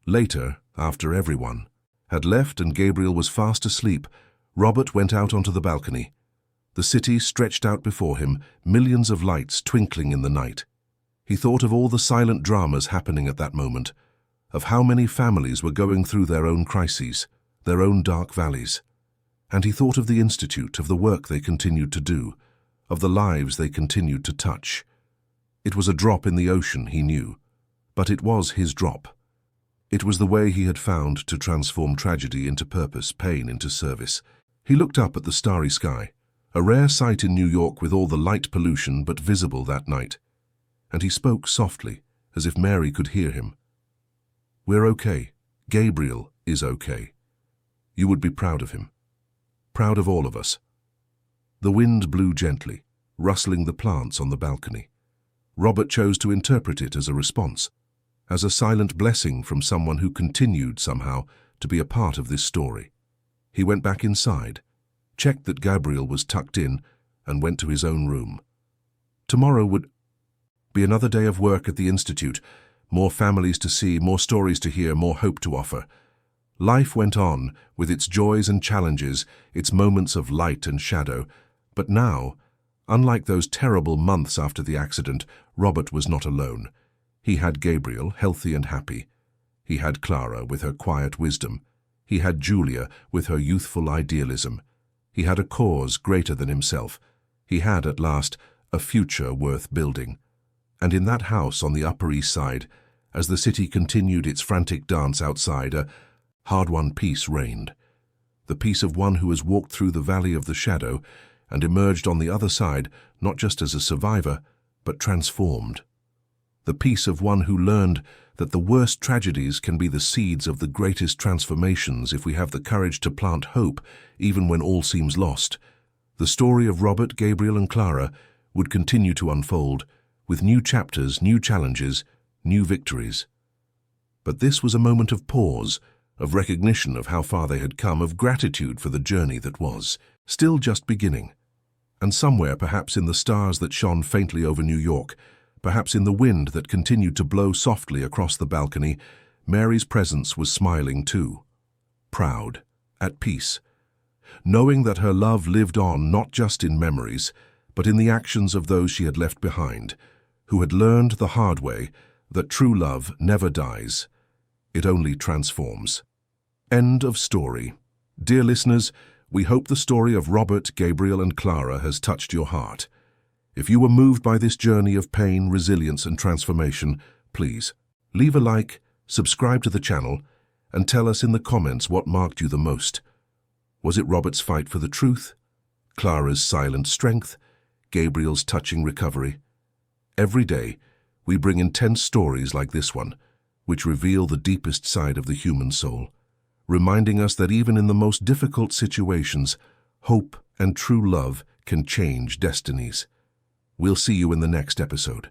Later, after everyone had left and Gabriel was fast asleep, Robert went out onto the balcony. The city stretched out before him, millions of lights twinkling in the night. He thought of all the silent dramas happening at that moment, of how many families were going through their own crises, their own dark valleys. And he thought of the Institute, of the work they continued to do, of the lives they continued to touch. It was a drop in the ocean, he knew, but it was his drop. It was the way he had found to transform tragedy into purpose, pain into service. He looked up at the starry sky, a rare sight in New York with all the light pollution but visible that night. And he spoke softly, as if Mary could hear him. "We're okay. Gabriel is okay. You would be proud of him. Proud of all of us." The wind blew gently, rustling the plants on the balcony. Robert chose to interpret it as a response, as a silent blessing from someone who continued, somehow, to be a part of this story. He went back inside, checked that Gabriel was tucked in, and went to his own room. Tomorrow would be another day of work at the Institute, more families to see, more stories to hear, more hope to offer. Life went on, with its joys and challenges, its moments of light and shadow. But now, unlike those terrible months after the accident, Robert was not alone. He had Gabriel, healthy and happy. He had Clara, with her quiet wisdom. He had Julia, with her youthful idealism. He had a cause greater than himself. He had, at last, a future worth building. And in that house on the Upper East Side, as the city continued its frantic dance outside, a hard-won peace reigned. The peace of one who has walked through the valley of the shadow and emerged on the other side not just as a survivor, but transformed. The peace of one who learned that the worst tragedies can be the seeds of the greatest transformations if we have the courage to plant hope even when all seems lost. The story of Robert, Gabriel, and Clara would continue to unfold, with new chapters, new challenges, new victories. But this was a moment of pause, of recognition of how far they had come, of gratitude for the journey that was still just beginning. And somewhere, perhaps in the stars that shone faintly over New York, perhaps in the wind that continued to blow softly across the balcony, Mary's presence was smiling too. Proud, at peace, knowing that her love lived on not just in memories, but in the actions of those she had left behind, who had learned the hard way that true love never dies. It only transforms. End of story. Dear listeners, we hope the story of Robert, Gabriel, and Clara has touched your heart. If you were moved by this journey of pain, resilience, and transformation, please leave a like, subscribe to the channel, and tell us in the comments what marked you the most. Was it Robert's fight for the truth? Clara's silent strength? Gabriel's touching recovery? Every day, we bring intense stories like this one, which reveal the deepest side of the human soul, reminding us that even in the most difficult situations, hope and true love can change destinies. We'll see you in the next episode.